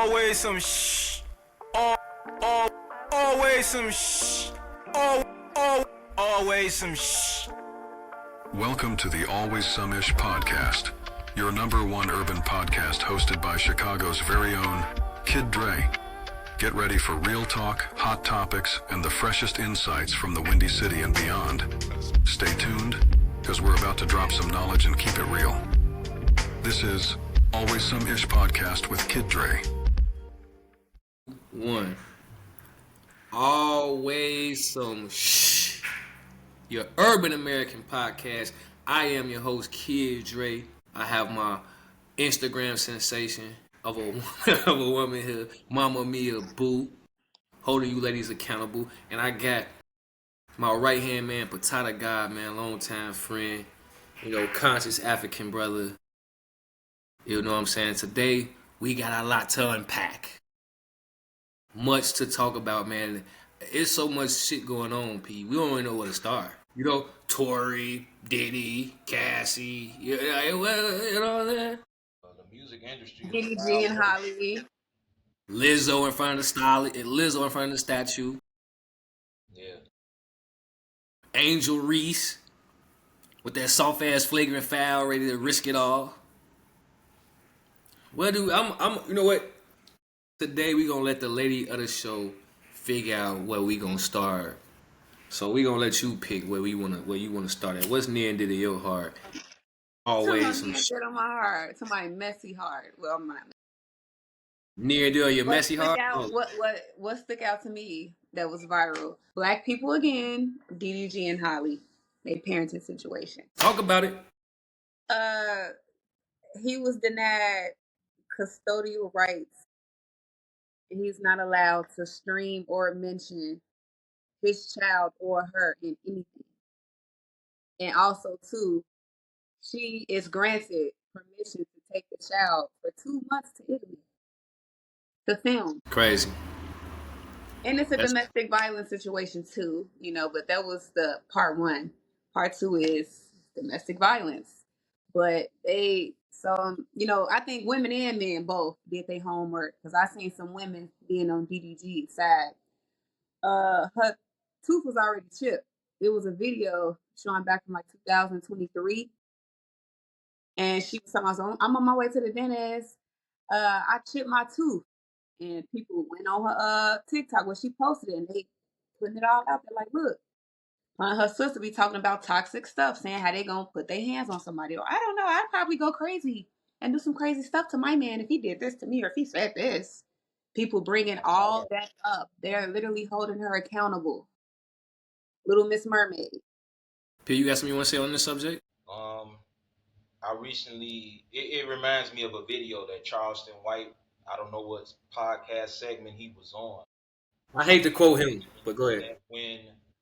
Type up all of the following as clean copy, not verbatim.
Always some shh. Always some shh. Always some shh. Welcome to the Always Some-ish podcast, your number one urban podcast hosted by Chicago's very own Kid Dre. Get ready for real talk, hot topics, and the freshest insights from the Windy City and beyond. Stay tuned, because we're about to drop some knowledge and keep it real. This is Always Some-ish podcast with Kid Dre. One. Always some shh. Your urban American podcast. I am your host, Kid Dre. I have my Instagram sensation of a woman here, Mama Mia Boo, holding you ladies accountable. And I got my right hand man, Ptah God, man, longtime friend, conscious African brother. You know what I'm saying? Today, we got a lot to unpack. Much to talk about, man. It's so much shit going on, P. We don't even know where to start. Tory, Diddy, Cassie, you know what I'm saying? The music industry. Diddy G and Holly. Lizzo in front of the style, and Lizzo in front of the statue. Yeah. Angel Reese with that soft ass flagrant foul, ready to risk it all. Well, dude, I'm. You know what? Today we gonna let the lady of the show figure out where we gonna start. So we gonna let you pick where you wanna start at. What's near and dear to your heart? Always some shit on my heart. To my messy heart. Well, my near and dear to your messy heart. What stuck out to me that was viral? Black people again. Diddy G and Holly. They parenting situation. Talk about it. He was denied custodial rights. He's not allowed to stream or mention his child or her in anything. And also, too, she is granted permission to take the child for 2 months to Italy to film. Crazy. And it's a domestic violence situation, too, but that was the part one. Part two is domestic violence. But I think women and men both did their homework, because I seen some women being on DDG's side. Her tooth was already chipped. It was a video showing back from 2023, and she was talking about, I'm on my way to the dentist. I chipped my tooth, and people went on her TikTok where she posted it, and they putting it all out there like, look. Her sister be talking about toxic stuff, saying how they gonna put their hands on somebody. Or I don't know, I'd probably go crazy and do some crazy stuff to my man if he did this to me or if he said this. People bringing all that up. They're literally holding her accountable. Little Miss Mermaid. P, you got something you want to say on this subject? I recently, it reminds me of a video that Charleston White, I don't know what podcast segment he was on. I hate to quote him, but go ahead. When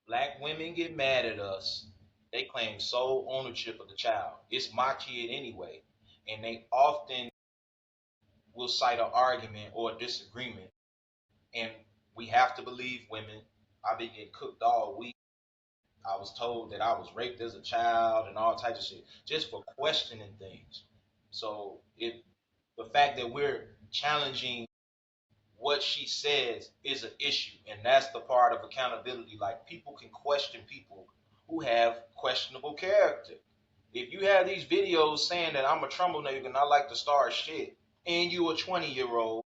Black women get mad at us, they claim sole ownership of the child. It's my kid anyway. And they often will cite an argument or a disagreement. And we have to believe women. I've been getting cooked all week. I was told that I was raped as a child and all types of shit, just for questioning things. So the fact that we're challenging what she says is an issue, and that's the part of accountability. Like, people can question people who have questionable character. If you have these videos saying that I'm a troublemaker and I like to start shit, and you a 20-year-old,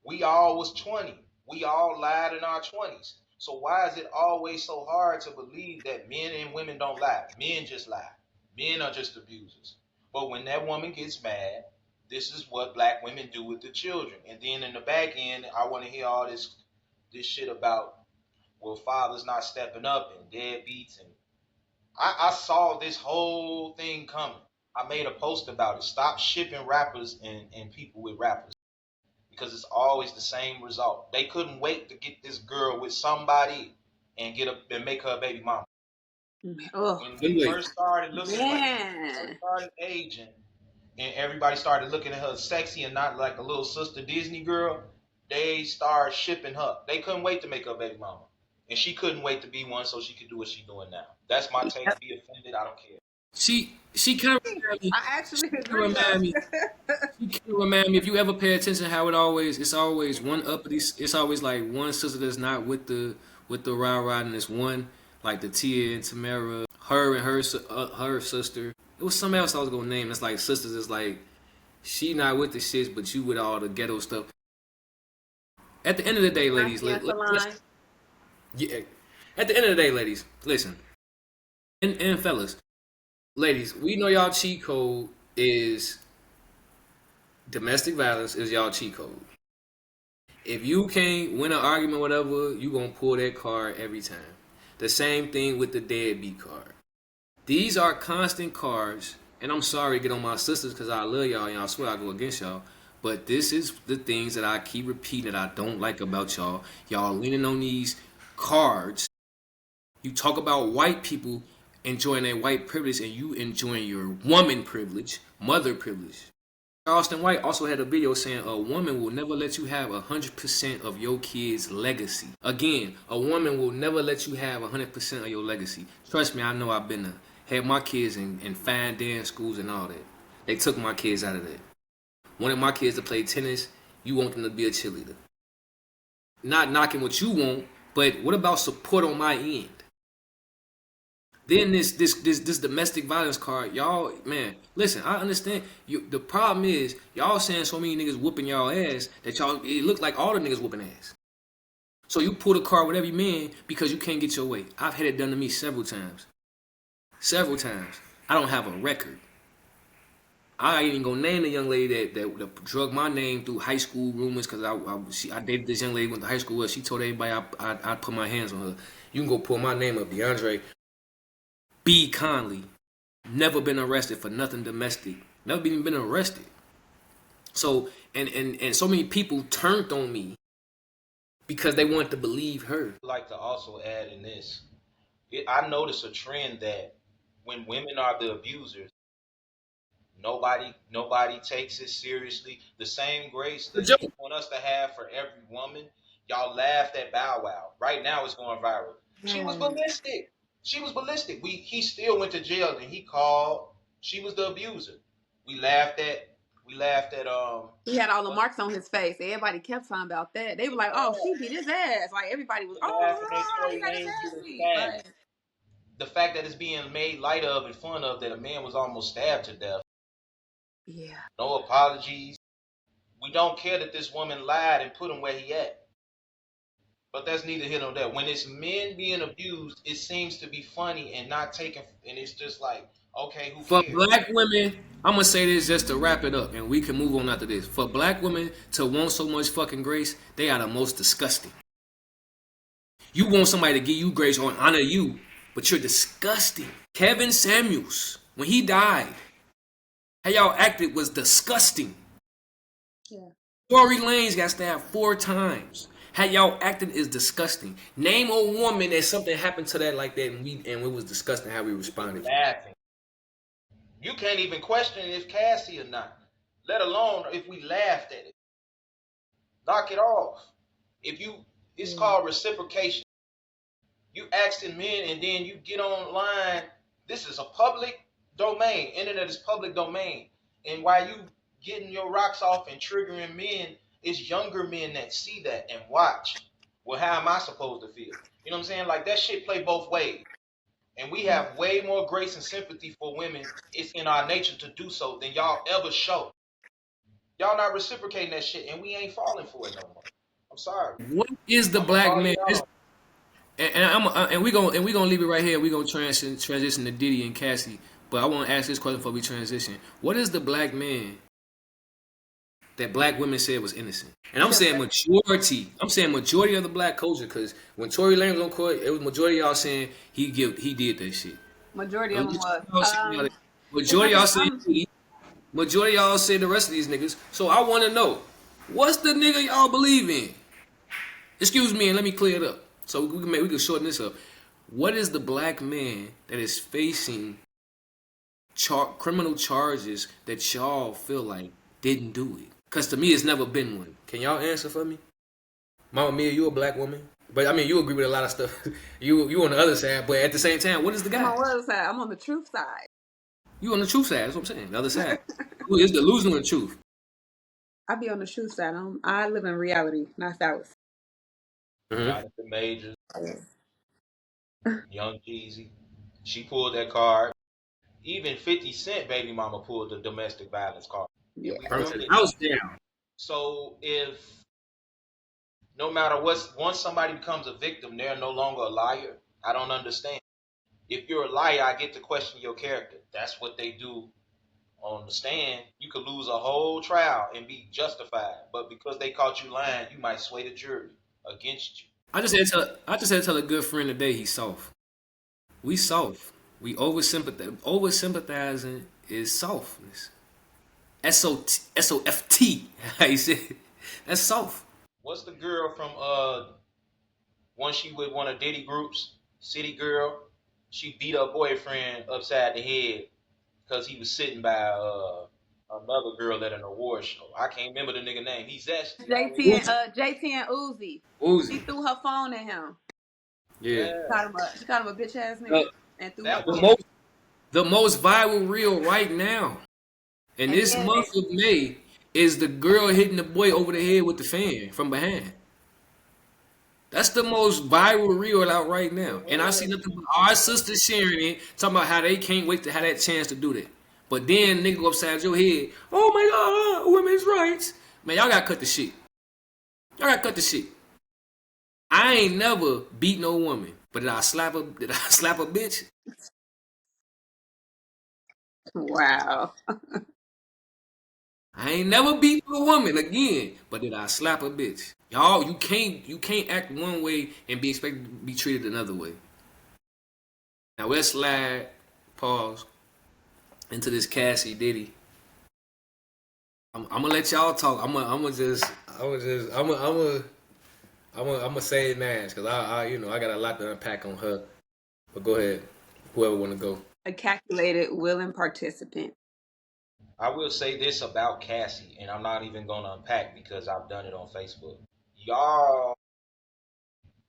we all was 20. We all lied in our 20s. So why is it always so hard to believe that men and women don't lie? Men just lie. Men are just abusers. But when that woman gets mad, this is what Black women do with the children. And then in the back end, I want to hear all this shit about, well, fathers not stepping up and deadbeats. And I saw this whole thing coming. I made a post about it. Stop shipping rappers and people with rappers, because it's always the same result. They couldn't wait to get this girl with somebody and make her a baby mama. Oh, when we first started looking, started aging, and everybody started looking at her sexy and not like a little sister Disney girl, they started shipping her. They couldn't wait to make her a baby mama. And she couldn't wait to be one so she could do what she's doing now. That's my take. Be offended, I don't care. She kind of remind me. I actually She kinda agree remind me. though. She kind of remind me. If you ever pay attention, how it's always one uppity. It's always like one sister that's not with the rah and it's one like the Tia and Tamara, her and her sister. It was something else I was gonna name. It's like sisters. It's like she not with the shits, but you with all the ghetto stuff. At the end of the day, ladies, Nasty and Salon. yeah. At the end of the day, ladies, listen, and fellas, ladies, we know y'all cheat code is domestic violence is y'all cheat code. If you can't win an argument, whatever, you gonna pull that card every time. The same thing with the deadbeat card. These are constant cards, and I'm sorry to get on my sisters because I love y'all and I swear I go against y'all. But this is the things that I keep repeating that I don't like about y'all. Y'all leaning on these cards. You talk about white people enjoying their white privilege and you enjoying your woman privilege, mother privilege. Charleston White also had a video saying a woman will never let you have 100% of your kid's legacy. Again, a woman will never let you have 100% of your legacy. Trust me, I know I've been there. Had my kids in fine dance schools and all that. They took my kids out of that. Wanted my kids to play tennis, you want them to be a cheerleader. Not knocking what you want, but what about support on my end? Then this domestic violence card, y'all, man, listen, I understand. The problem is, y'all saying so many niggas whooping y'all ass that y'all, it look like all the niggas whooping ass. So you pull the card with every man because you can't get your way. I've had it done to me several times. Several times. I don't have a record. I ain't even gonna name the young lady that drug my name through high school rumors because I dated this young lady went to high school with. She told everybody I put my hands on her. You can go pull my name up, DeAndre B. Conley. Never been arrested for nothing domestic. Never even been arrested. So and so many people turned on me because they wanted to believe her. I'd like to also add in this. I notice a trend that when women are the abusers, nobody takes it seriously. The same grace The that joke. you want us to have for every woman, y'all laughed at Bow Wow. Right now it's going viral. She was Yes. ballistic. She was ballistic. He still went to jail and he called. She was the abuser. We laughed at He had all the marks on his face. Everybody kept talking about that. They were like, "Oh, she beat his ass." Like everybody was, we laughing at "Oh, he Tory got his Lanez ass getting beat." stabbed. Like, The fact that it's being made light of and fun of that a man was almost stabbed to death. yeah, No apologies. We don't care that this woman lied and put him where he at. But that's neither here nor there. When it's men being abused, it seems to be funny and not taken, and it's just like, okay, who For cares? black women, I'm gonna say this just to wrap it up, and we can move on after this. For black women to want so much fucking grace, they are the most disgusting. You want somebody to give you grace or honor you, but you're disgusting. Kevin Samuels, when he died, how y'all acted was disgusting. yeah. Tory Lanez got stabbed 4 times. How y'all acted is disgusting. Name a woman that something happened to that like that, and it was disgusting how we responded. Laughing. You can't even question if Cassie or not, let alone if we laughed at it. Knock it off. It's called reciprocation. You asking men and then you get online. This is a public domain. Internet is public domain. And while you getting your rocks off and triggering men, it's younger men that see that and watch. Well, how am I supposed to feel? You know what I'm saying? Like that shit play both ways. And we have way more grace and sympathy for women. It's in our nature to do so than y'all ever show. Y'all not reciprocating that shit, and we ain't falling for it no more. I'm sorry. What is the I'm gonna black call man? you out on And we gonna leave it right here. We gonna transition to Diddy and Cassie. But I want to ask this question before we transition. What is the black man that black women said was innocent? And I'm saying majority. I'm saying majority of the black culture, because when Tory Lanez was on court, it was majority of y'all saying he did that shit. Majority of them was. Majority of y'all saying he. Majority of y'all say the rest of these niggas. So I want to know, what's the nigga y'all believe in? Excuse me, and let me clear it up so we can shorten this up. What is the black man that is facing criminal charges that y'all feel like didn't do it? Because to me, it's never been one. Can y'all answer for me? Mama Mia, you a black woman, but I mean, you agree with a lot of stuff. you on the other side, but at the same time, what is the guy? I'm on the other side. I'm on the truth side. You on the truth side. That's what I'm saying. The other side. Who is delusional in truth? I be on the truth side. I live in reality, not fallacy. Jonathan Majors, Young Jeezy. She pulled that card. Even 50 Cent baby mama pulled the domestic violence card. Yeah. And we Burnt run the it. house down. So if no matter once somebody becomes a victim, they're no longer a liar. I don't understand. If you're a liar, I get to question your character. That's what they do on the stand. You could lose a whole trial and be justified, but because they caught you lying, you might sway the jury against you. I just had to tell a good friend today he's soft. We soft. We over sympathizing is softness. SOFT. How you say it? That's soft. What's the girl from one she with one of Diddy groups, City Girl? She beat her boyfriend upside the head because he was sitting by another girl at an award show. I can't remember the nigga name. He's zesty. Uzi. JT and Uzi. She Uzi. threw her phone at him. Yeah. Yeah, She called him a bitch ass Uh, nigga and threw her that the was phone. most the most viral reel right now in And this then month of May is the girl hitting the boy over the head with the fan from behind. That's the most viral reel out right now. And I see nothing but our sisters sharing it, talking about how they can't wait to have that chance to do that. But then nigga go upside your head, oh my god, women's rights. Man, y'all gotta cut the shit. Y'all gotta cut the shit. I ain't never beat no woman. But did I slap a bitch? wow. I ain't never beat no woman again. But did I slap a bitch? Y'all, you can't act one way and be expected to be treated another way. Now let's slide, pause, into this Cassie Diddy. I'm gonna let y'all talk. I'm gonna say it now because I got a lot to unpack on her. But go ahead, whoever want to go. A calculated, willing participant. I will say this about Cassie, and I'm not even gonna unpack because I've done it on Facebook. Y'all,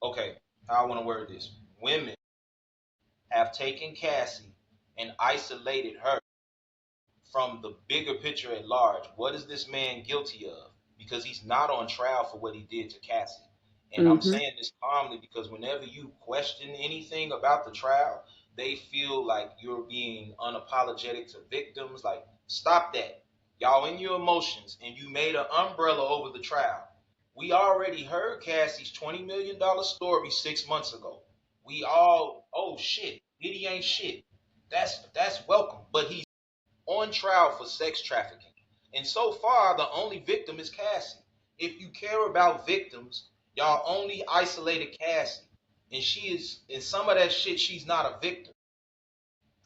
okay, how I want to word this. Women have taken Cassie and isolated her from the bigger picture at large. What is this man guilty of? Because he's not on trial for what he did to Cassie. And I'm Mm-hmm. saying this calmly because whenever you question anything about the trial, they feel like you're being unapologetic to victims. Like, stop that. Y'all in your emotions, and you made an umbrella over the trial. We already heard Cassie's $20 million story 6 months ago. We all, oh shit, Diddy ain't shit. That's welcome. But he's on trial for sex trafficking. And so far, the only victim is Cassie. If you care about victims, y'all only isolated Cassie. And she is, in some of that shit, she's not a victim.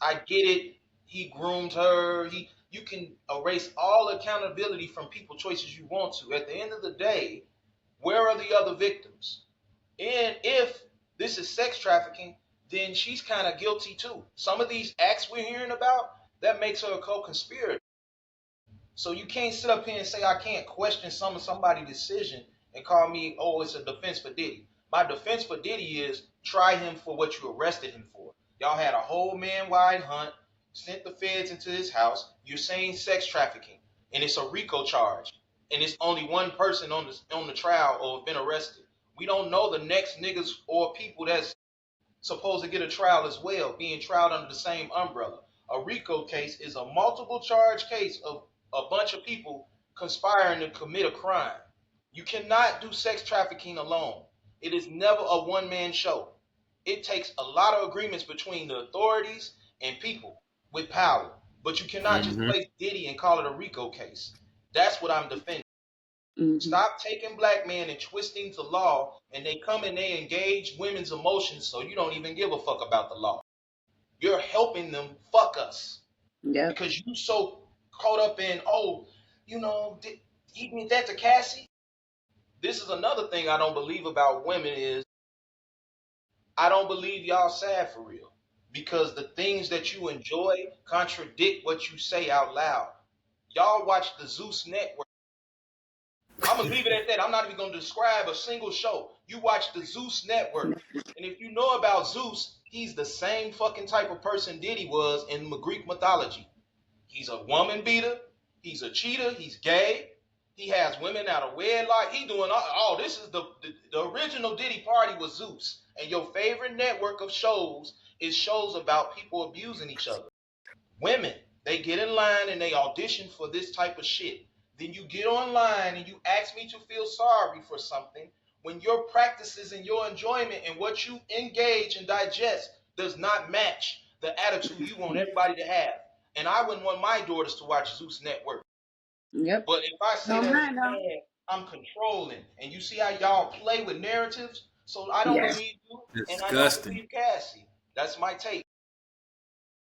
I get it. He groomed her. You can erase all accountability from people choices you want to. At the end of the day, where are the other victims? And if this is sex trafficking, then she's kind of guilty too. Some of these acts we're hearing about, that makes her a co-conspirator. So you can't sit up here and say I can't question somebody's decision and call me, oh, it's a defense for Diddy. My defense for Diddy is try him for what you arrested him for. Y'all had a whole man-wide hunt, sent the feds into his house. You're saying sex trafficking, and it's a RICO charge, and it's only one person on the trial or have been arrested. We don't know the next niggas or people that's supposed to get a trial as well, being trialed under the same umbrella. A RICO case is a multiple charge case of a bunch of people conspiring to commit a crime. You cannot do sex trafficking alone. It is never a one man show. It takes a lot of agreements between the authorities and people with power. But you cannot just Mm-hmm. place Diddy and call it a RICO case. That's what I'm defending. Mm-hmm. Stop taking black men and twisting the law, and they come and they engage women's emotions so you don't even give a fuck about the law. You're helping them fuck us Yep. because you so caught up in, oh, he did that to Cassie. This is another thing I don't believe about women is I don't believe y'all sad for real because the things that you enjoy contradict what you say out loud. Y'all watch the Zeus Network. I'm gonna leave it at that. I'm not even gonna describe a single show. You watch the Zeus Network, and if you know about Zeus, he's the same fucking type of person Diddy was in the Greek mythology. He's a woman beater. He's a cheater. He's gay. He has women out of wedlock. He doing all this is the original Diddy party was Zeus. And your favorite network of shows is shows about people abusing each other. Women, they get in line and they audition for this type of shit. Then you get online and you ask me to feel sorry for something when your practices and your enjoyment and what you engage and digest does not match the attitude you want everybody to have. And I wouldn't want my daughters to watch Zeus Network. Yep. But if I say Don't that as mind a though. dad, I'm controlling. And you see how y'all play with narratives? So I don't Yeah. believe you and I don't Disgusting. believe Cassie. That's my take.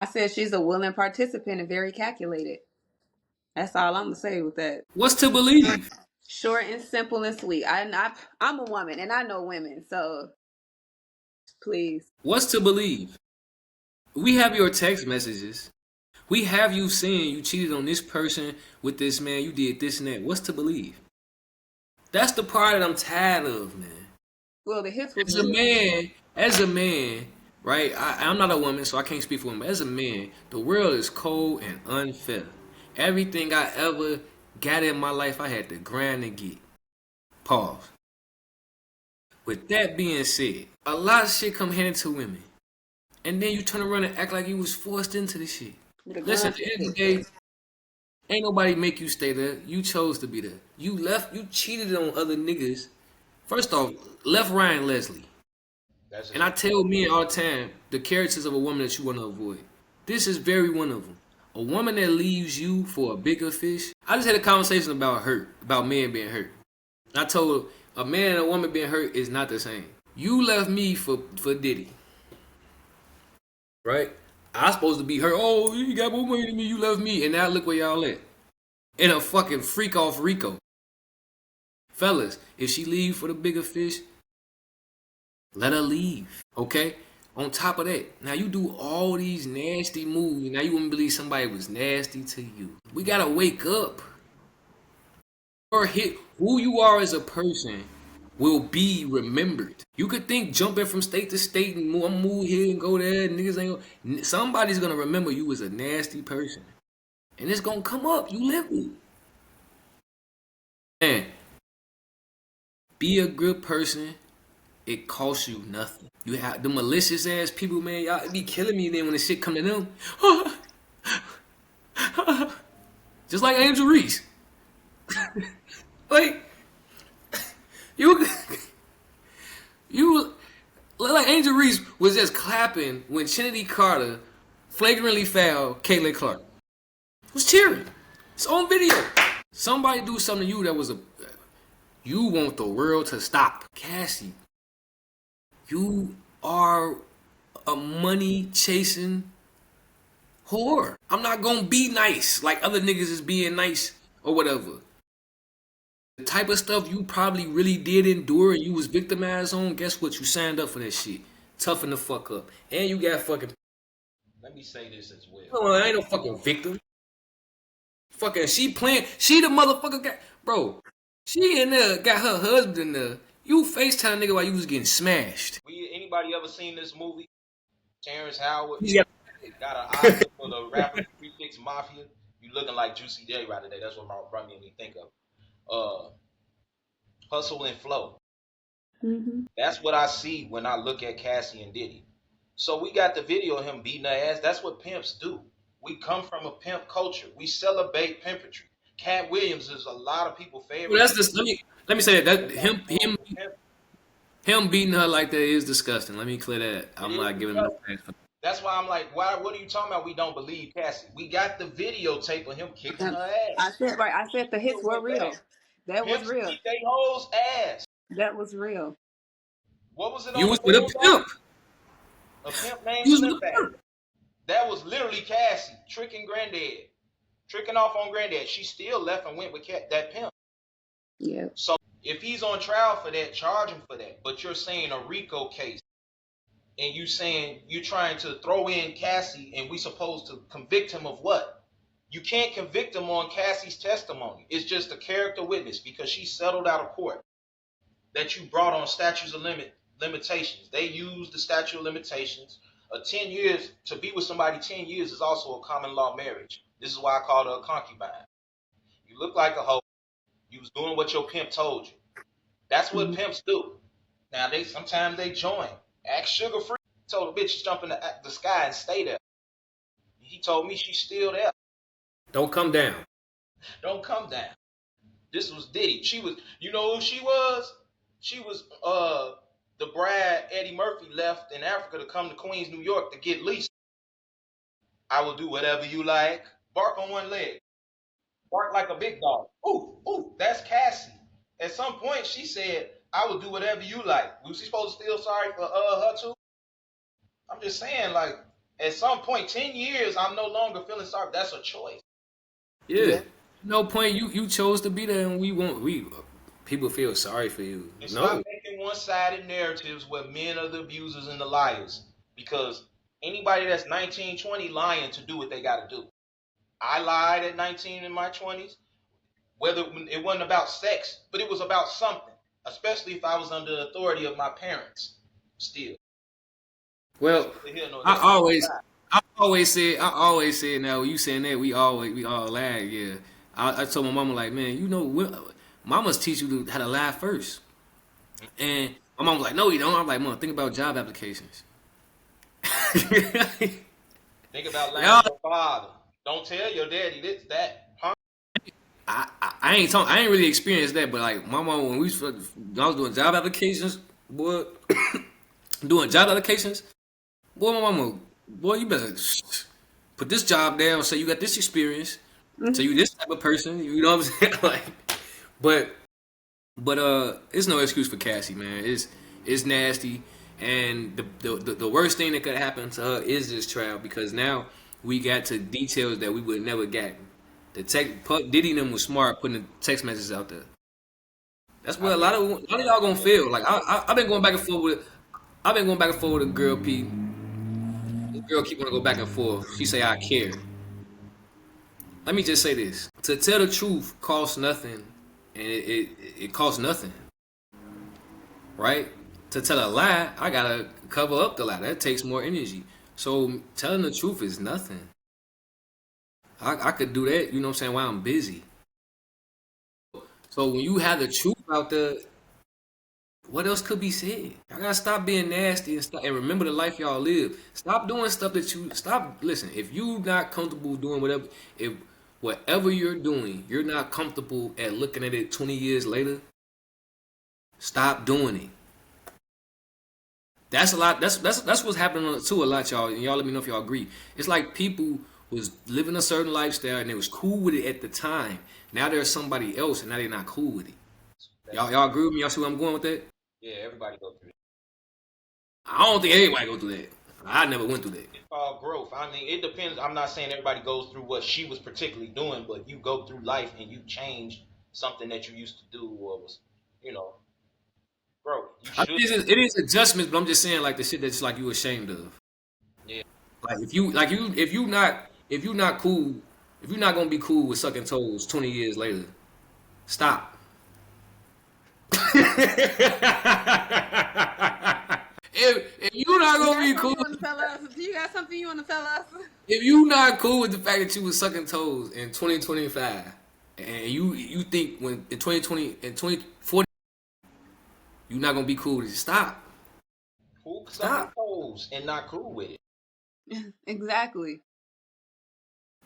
I said she's a willing participant and very calculated. That's all I'm gonna say with that. What's to believe? Short and simple and sweet. I'm a woman and I know women, so please. What's to believe? We have your text messages. We have you saying you cheated on this person with this man, you did this and that. What's to believe? That's the part that I'm tired of, man. Well, the hits was As a man, right? I'm not a woman, so I can't speak for him. But as a man, the world is cold and unfair. Everything I ever got in my life, I had to grind and get. Pause. With that being said, a lot of shit come handed to women. And then you turn around and act like you was forced into this shit. Listen, at the end of the day, ain't nobody make you stay there. You chose to be there. You cheated on other niggas. First off, left Ryan Leslie. And I tell men all the time, the characters of a woman that you want to avoid. This is very one of them. A woman that leaves you for a bigger fish. I just had a conversation about men being hurt. I told her, a man and a woman being hurt is not the same. You left me for Diddy. Right? I supposed to be hurt. Oh, you got more money than me, you left me. And now look where y'all at. In a fucking freak off Rico. Fellas, if she leave for the bigger fish, let her leave. Okay? On top of that, now you do all these nasty moves. Now you wouldn't believe somebody was nasty to you. We gotta wake up. Or hit who you are as a person will be remembered. You could think jumping from state to state and move here and go there. Niggas ain't. Somebody's gonna remember you as a nasty person, and it's gonna come up. You live it. Man, be a good person. It costs you nothing. You have the malicious ass people, man. Y'all be killing me. Then when the shit come to them, just like Angel Reese. Like you like Angel Reese was just clapping when Trinity Carter flagrantly fouled Caitlin Clark. Was cheering. It's on video. Somebody do something to you that was you want the world to stop. Cassie, you are a money chasing whore. I'm not gonna be nice like other niggas is being nice or whatever. The type of stuff you probably really did endure and you was victimized on, guess what? You signed up for that shit. Toughen the fuck up. And you got fucking... Let me say this as well. Oh, I ain't no fucking victim. Fucking, she the motherfucker got... Bro, she in there, got her husband in there. You FaceTime nigga while you was getting smashed. Anybody ever seen this movie? Terrence Howard Yeah. got an eye for the rapper 3-6 Mafia. You looking like Juicy J right today. That's what brought me think of. Hustle and flow. Mm-hmm. That's what I see when I look at Cassie and Diddy. So we got the video of him beating her ass. That's what pimps do. We come from a pimp culture. We celebrate pimpantry. Cat Williams is a lot of people's favorite. Well, that's just let me say that him beating her like that is disgusting. Let me clear that. I'm not giving him no thanks for that. That's why I'm like, what are you talking about? We don't believe Cassie. We got the videotape of him kicking her ass. I said the hits were real. That was Pimps real. beat they hoes ass. That was real. What was it on You was with a pimp. A pimp named You was with a Slimback. pimp. That was literally Cassie tricking Granddad, tricking off on Granddad. She still left and went with that pimp. Yeah. So if he's on trial for that, charge him for that. But you're saying a RICO case, and you saying you're trying to throw in Cassie, and we supposed to convict him of what? You can't convict him on Cassie's testimony. It's just a character witness because she settled out of court that you brought on statutes of limitations. They use the statute of limitations. 10 years, to be with somebody 10 years is also a common law marriage. This is why I called her a concubine. You look like a hoe. You was doing what your pimp told you. That's what pimps do. Now sometimes they join. Act Sugar Free. Told the bitch to jump in the sky and stay there. He told me she's still there. Don't come down. Don't come down. This was Diddy. She was, you know who she was? She was the bride Eddie Murphy left in Africa to come to Queens, New York to get Lisa. I will do whatever you like. Bark on one leg. Bark like a big dog. Ooh, ooh, that's Cassie. At some point she said, I will do whatever you like. Was she supposed to feel sorry for her too? I'm just saying, like, at some point, 10 years, I'm no longer feeling sorry. That's a choice. Yeah. No point. You chose to be there, and we people feel sorry for you. And No. stop making one-sided narratives where men are the abusers and the liars. Because anybody that's 19, 20 lying to do what they got to do. I lied at 19 in my 20s. Whether it wasn't about sex, but it was about something. Especially if I was under the authority of my parents. Still. Well, I always said. Now you saying that we all lie. Yeah, I told my mama like, man, you know, mamas teach you how to lie first. And my mom was like, no, you don't. I'm like, mom, think about job applications. Think about lying to your father. Don't tell your daddy this, that, huh? I ain't really experienced that, but like my mom, when I was doing job applications, boy, doing job applications, boy, my mama, boy, you better put this job down. So you got this experience. So you this type of person. You know what I'm saying? Like, but it's no excuse for Cassie, man. It's nasty, and the worst thing that could happen to her is this trial because now we got to details that we would never get. Diddy and them was smart putting the text messages out there. That's what a lot of y'all gonna feel. Like I've been going back and forth with a girl P. The girl keep wanna go back and forth. She say I care. Let me just say this: to tell the truth costs nothing, and it costs nothing, right? To tell a lie, I gotta cover up the lie. That takes more energy. So telling the truth is nothing. I could do that, you know what I'm saying, while I'm busy. So when you have the truth out there, what else could be said? I gotta stop being nasty and remember the life y'all live. Stop doing stuff listen, if you not comfortable doing whatever you're doing, you're not comfortable at looking at it 20 years later, stop doing it. That's a lot. That's what's happening to a lot, y'all. And y'all let me know if y'all agree. It's like people was living a certain lifestyle and they was cool with it at the time. Now there's somebody else and now they're not cool with it. Y'all agree with me? Y'all see where I'm going with that? Yeah, everybody go through it. I don't think everybody go through that. I never went through that. It's called growth. I mean, it depends. I'm not saying everybody goes through what she was particularly doing, but you go through life and you change something that you used to do or was, growth. I think it is adjustments, but I'm just saying like the shit that's like you ashamed of. Yeah. Like if you not cool, if you're not gonna be cool with sucking toes 20 years later, stop. if you're not gonna be cool, You got something you want to tell us? if you not cool with the fact that you was sucking toes in 2025, and you think when in 2020 and 2040 you're not gonna be cool with it, stop. Who sucking toes and not cool with it? Exactly.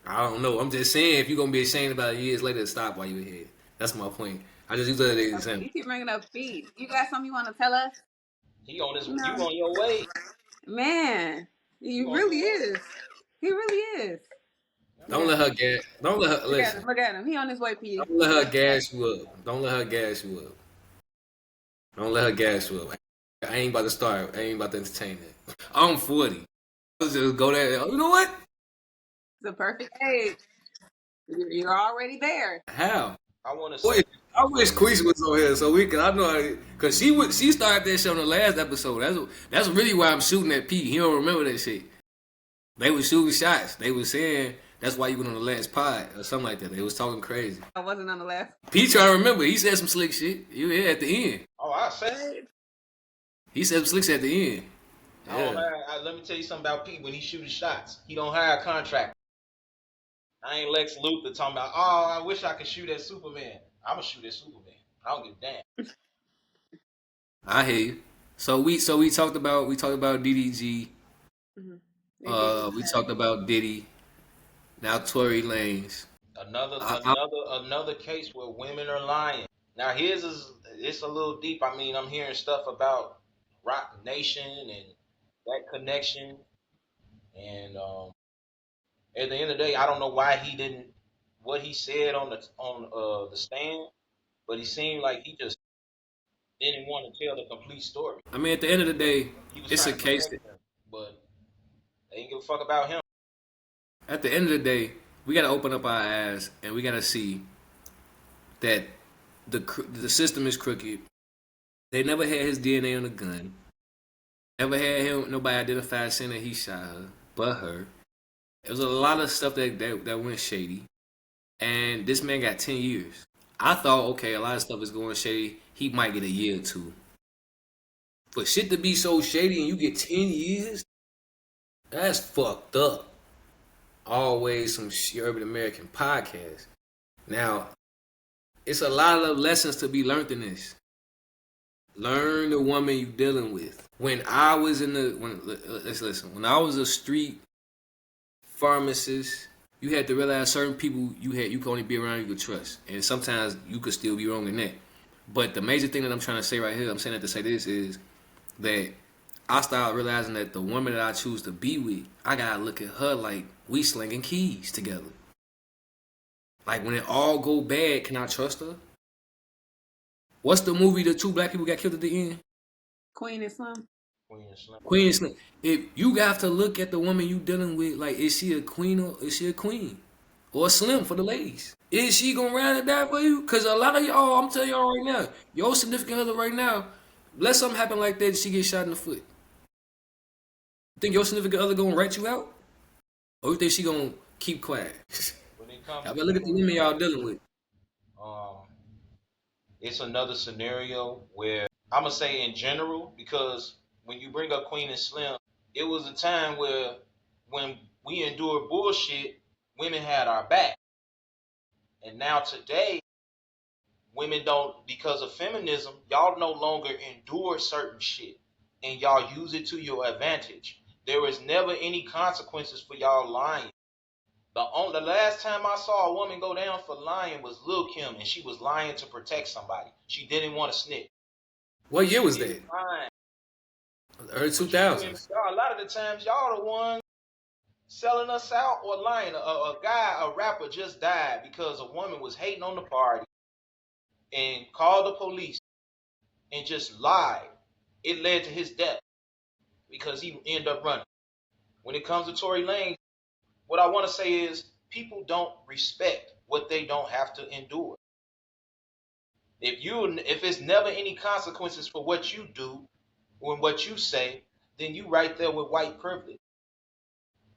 I don't know. I'm just saying if you're gonna be ashamed about it years later, stop while you're here. That's my point. I just use that as an example. You keep bringing up feet. You got something you want to tell us? You on your way. Man, he really is. He really is. Don't let her gas. Don't let her listen. Look at him. He on his way, P. Don't let her gas you up. Don't let her gas you up. Don't let her gas you up. I ain't about to start. I ain't about to entertain that. I'm 40. Let's just go there. You know what? It's a perfect age. You're already there. How? I want to say. I wish Queesha was on here so we can. I know because she started that shit on the last episode. That's really why I'm shooting at Pete. He don't remember that shit. They was shooting shots. They was saying that's why you went on the last pod or something like that. They was talking crazy. I wasn't on the last. Pete trying to remember. He said some slick shit. You were here at the end. Oh, I said. He said some slick shit at the end. Yeah. Let me tell you something about Pete. When he shooting shots, he don't hire a contractor. I ain't Lex Luthor talking about, oh, I wish I could shoot at Superman. I'ma shoot at Superman. I don't give a damn. I hear you. So we talked about DDG. Mhm. They did We that. talked about Diddy. Now Tory Lanez. I, Another case where women are lying. Now his is it's a little deep. I mean, I'm hearing stuff about Rock Nation and that connection. And at the end of the day, I don't know why he didn't what he said on the stand, but he seemed like he just didn't want to tell the complete story. I mean, at the end of the day, He was it's trying a to case. protect him, but they didn't give a fuck about him. At the end of the day, we gotta open up our eyes and we gotta see that the system is crooked. They never had his DNA on the gun. Never had him. Nobody identified saying that he shot her, but her. There was a lot of stuff that went shady, and this man got 10 years. I thought, okay, a lot of stuff is going shady. He might get a year or two. For shit to be so shady and you get 10 years, that's fucked up. Always some urban American podcast. Now, it's a lot of lessons to be learned in this. Learn the woman you dealing with. When I was let's listen. When I was a street pharmacist, you had to realize certain people you could only be around you could trust, and sometimes you could still be wrong in that. But the major thing that I'm trying to say right here, I'm saying that to say this is that I started realizing that the woman that I choose to be with, I gotta look at her like we slinging keys together. Like when it all go bad, can I trust her? What's the movie the two black people got killed at the end? Queen and Slim. Queen and Slim. If you have to look at the woman you dealing with, like is she a queen or is she a queen? Or a Slim for the ladies. Is she gonna ride or die for you? Cause a lot of y'all, I'm telling y'all right now, your significant other right now, let something happen like that, she get shot in the foot. You think your significant other gonna rat you out? Or you think she gonna keep quiet? When it comes Y'all to better look at the women y'all dealing with. um, it's another scenario where I'm gonna say in general because when you bring up Queen and Slim, it was a time where when we endured bullshit, women had our back, and now today women don't because of feminism. Y'all no longer endure certain shit, and y'all use it to your advantage. There is never any consequences for y'all lying. The last time I saw a woman go down for lying was Lil Kim, and she was lying to protect somebody. She didn't want to snitch. What year was that? It's fine. Early But you women, 2000s. a lot of the times, y'all the ones selling us out or lying. A rapper just died because a woman was hating on the party and called the police and just lied. It led to his death because he ended up running. When it comes to Tory Lanez, what I want to say is people don't respect what they don't have to endure. If it's never any consequences for what you do or what you say, then you right there with white privilege.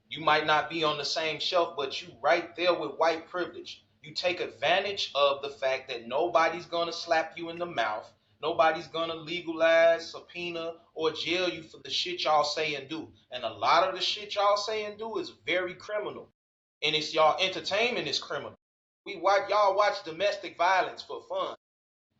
You might not be on the same shelf, but you right there with white privilege. You take advantage of the fact that nobody's gonna slap you in the mouth. Nobody's gonna legalize, subpoena, or jail you for the shit y'all say and do. And a lot of the shit y'all say and do is very criminal. And it's y'all entertainment is criminal. Y'all watch domestic violence for fun.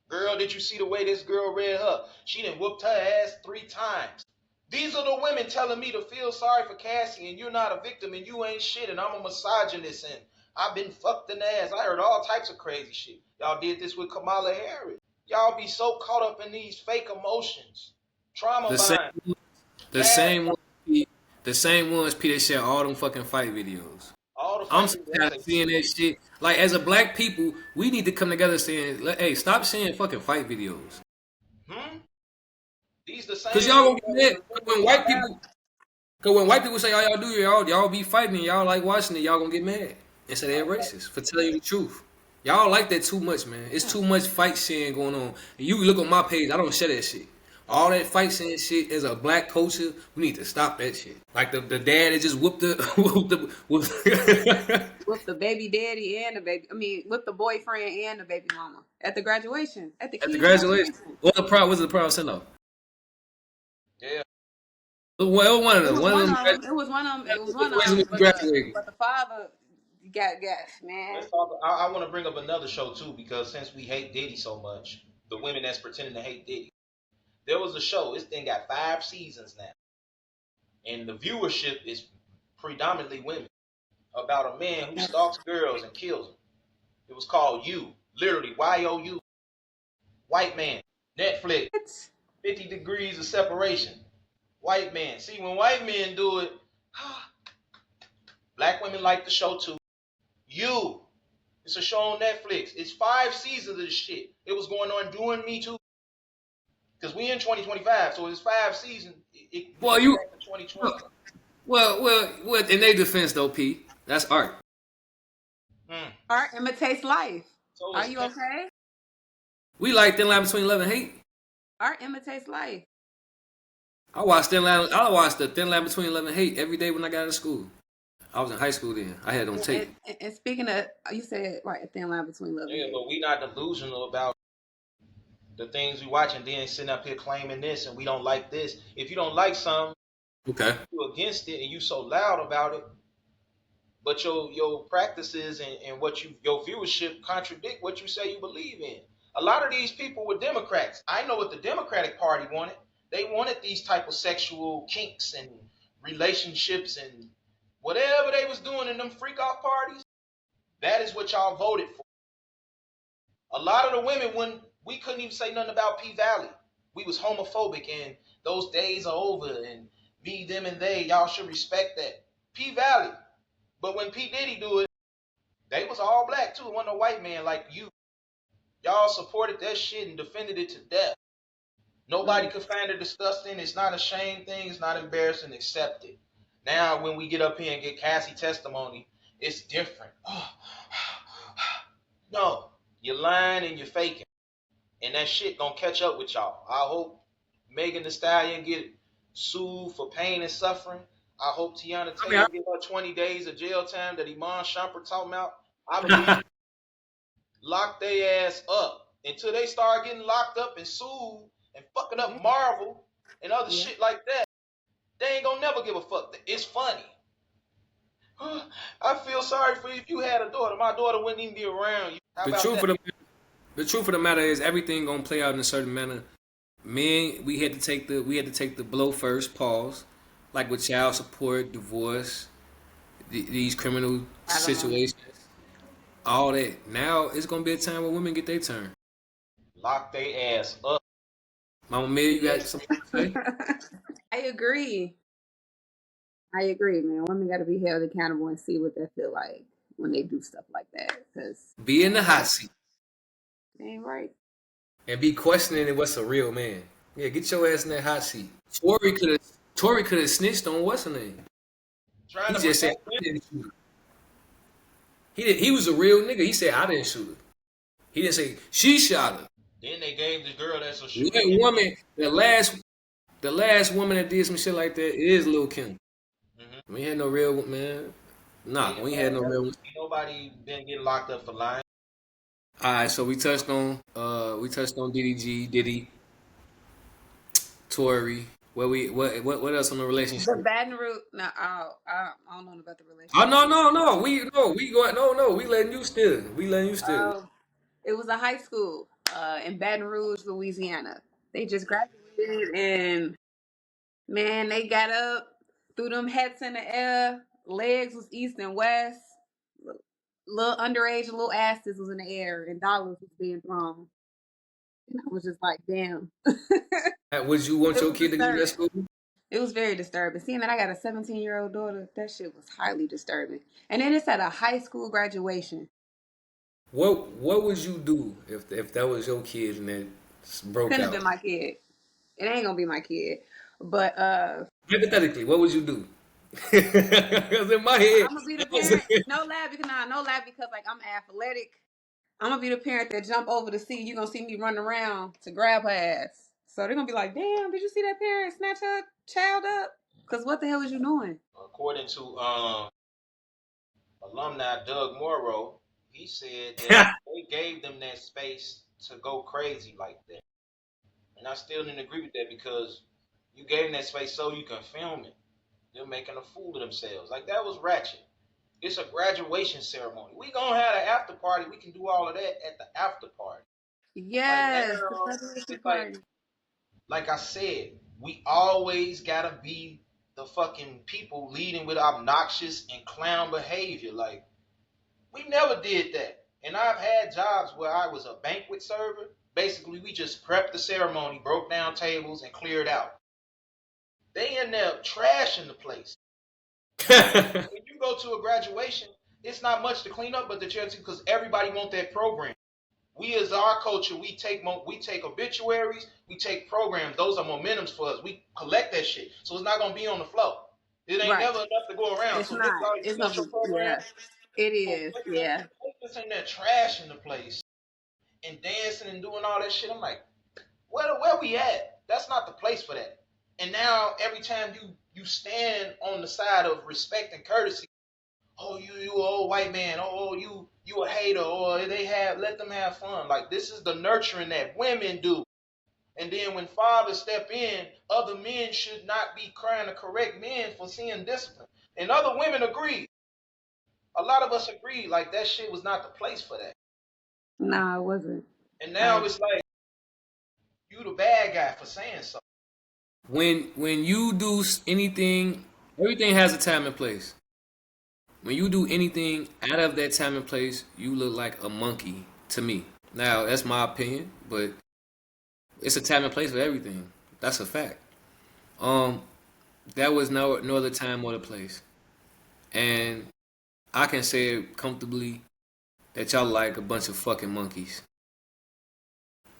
Girl, did you see the way this girl read her? She done whooped her ass 3 times. These are the women telling me to feel sorry for Cassie and you're not a victim and you ain't shit and I'm a misogynist and I've been fucked in the ass. I heard all types of crazy shit. Y'all did this with Kamala Harris. Y'all be so caught up in these fake emotions. Trauma The bond. same, the same one, the same ones, Peter share all them fucking fight videos. All the I'm fighting tired of seeing that shit. Like as a black people, we need to come together saying, "Hey, stop seeing fucking fight videos." These the same Cause y'all gonna videos get mad that when white people. Cause when white people say all y'all do, y'all be fighting and y'all like watching it, y'all gonna get mad and say they're racist for telling you the truth. Y'all like that too much, man. It's too much fight sharing going on. And you look on my page, I don't share that shit. All that fight sharing shit is a black culture. We need to stop that shit. Like the dad that just whooped the With the baby daddy and the baby, I mean, with the boyfriend and the baby mama at the graduation, at the at the kid's graduation. graduation. What the problem was the problem sent off? Yeah. Well, one of It them. was One of one them. of them. It was one of them. It was one of Graduated. them. But the father man. Let's talk. I want to bring up another show too, because since we hate Diddy so much, the women that's pretending to hate Diddy. There was a show. This thing got 5 seasons now, and the viewership is predominantly women. About a man who stalks girls and kills them. It was called You, literally YOU. White man, Netflix, 50 Degrees of Separation. White man. See, when white men do it, black women like the show too. You. It's a show on Netflix. It's 5 seasons of this shit. It was going on during Me Too. Because we in 2025, so it's 5 seasons. Well, you. Back to 2020. Well. In their defense, though, P, that's art. Art imitates life. So Are you okay? We like Thin Line Between Love and Hate. Art imitates life. I watched the Thin Line Between Love and Hate every day when I got out of school. I was in high school then. I had it on tape. And speaking of, you said right, a thin line between love and hate. But we not delusional about the things we watch and then sitting up here claiming this and we don't like this. If you don't like something, okay, you against it and you so loud about it, but your practices and what your viewership contradict what you say you believe in. A lot of these people were Democrats. I know what the Democratic Party wanted. They wanted these type of sexual kinks and relationships and whatever they was doing in them freak off parties. That is what y'all voted for. A lot of the women, we couldn't even say nothing about P Valley. We was homophobic and those days are over and me, them, and they. Y'all should respect that. P Valley. But when P Diddy do it, they was all black too. It wasn't a white man like you. Y'all supported that shit and defended it to death. Nobody could find it disgusting. It's not a shame thing. It's not embarrassing. Accept it. Now, when we get up here and get Cassie testimony, it's different. No, you're lying and you're faking. And that shit gonna catch up with y'all. I hope Megan Thee Stallion get sued for pain and suffering. I hope Tiana Taylor get her 20 days of jail time that Iman Shumpert talking about. I believe lock their ass up until they start getting locked up and sued and fucking up Marvel and other shit like that. They ain't gonna never give a fuck. It's funny. I feel sorry for you if you had a daughter. My daughter wouldn't even be around you. The truth of the matter is everything gonna play out in a certain manner. Men, we had to take the blow first, pause, like with child support, divorce, these criminal situations, all that. Now it's gonna be a time where women get their turn. Lock their ass up. Mama Mia, you got something to say? I agree, man. Women got to be held accountable and see what they feel like when they do stuff like that. Cause be in the hot seat. Ain't right. And be questioning what's a real man. Yeah, get your ass in that hot seat. Tory could have snitched on what's her name. He just said I didn't shoot her. He was a real nigga. He said I didn't shoot her. He didn't say she shot her. Then they gave the girl that's a shooter. That woman, the last woman that did some shit like that is Lil' Kim. Mm-hmm. We had no real man. Nah, we had no real. Nobody been getting locked up for lying. All right, so we touched on Diddy, Tory. What else on the relationship? The Baton Rouge. No, I don't know about the relationship. Oh no. We letting you still. It was a high school in Baton Rouge, Louisiana. They just graduated and man, they got up, threw them hats in the air. Legs was east and west. Little underage, little asses was in the air, and dollars was being thrown. And I was just like, damn. Would you want your kid to go to that school? It was very disturbing. Seeing that I got a 17-year-old daughter, that shit was highly disturbing. And then it's at a high school graduation. What would you do if that was your kid and that broke out? Couldn't have been my kid. It ain't gonna be my kid. But hypothetically, what would you do? Because in my head, I'm gonna be the parent. No laugh because like I'm athletic. I'm gonna be the parent that jump over the seat. You're gonna see me running around to grab her ass. So they're gonna be like, damn, did you see that parent snatch her child up? Because what the hell is you doing? According to alumni Doug Morrow, he said that they gave them that space to go crazy like that. And I still didn't agree with that because you gave them that space so you can film it. They're making a fool of themselves. Like, that was ratchet. It's a graduation ceremony. We gonna have an after party. We can do all of that at the after party. Like Yes, the now, graduation it's party. like I said, we always gotta be the fucking people leading with obnoxious and clown behavior. Like we never did that. And I've had jobs where I was a banquet server. Basically, we just prepped the ceremony, broke down tables, and cleared out. They in there trashing the place. When you go to a graduation, it's not much to clean up but the charity because everybody want that program. We as our culture, we take obituaries, we take programs. Those are momentums for us. We collect that shit, so it's not gonna be on the floor. It ain't Right. never enough to go around. It's So this not. all you It's get gonna your be. program. Yeah. It So is. Yeah. they just in there trashing the place and dancing and doing all that shit. I'm like, where we at? That's not the place for that. And now every time you stand on the side of respect and courtesy, oh you old white man, oh you a hater, or let them have fun. Like this is the nurturing that women do. And then when fathers step in, other men should not be trying to correct men for seeing discipline. And other women agree. A lot of us agree like that shit was not the place for that. No, it wasn't. And I now it's like you the bad guy for saying so. When you do anything, everything has a time and place. When you do anything out of that time and place, you look like a monkey to me. Now that's my opinion, but it's a time and place for everything. That's a fact. Um, that was no other time or the place, and I can say it comfortably that y'all like a bunch of fucking monkeys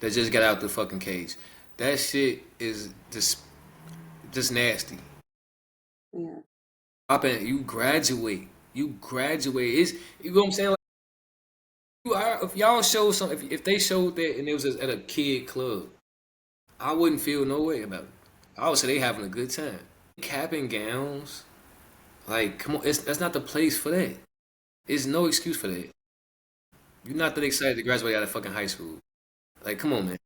that just got out the fucking cage. That shit is just nasty. yeah. You graduate. You graduate. It's you know what I'm saying. Like, if y'all show something, if they showed that and it was at a kid club, I wouldn't feel no way about it. I would say they having a good time. Cap and gowns, like come on, that's not the place for that. There's no excuse for that. You're not that excited to graduate out of fucking high school. Like, come on, man.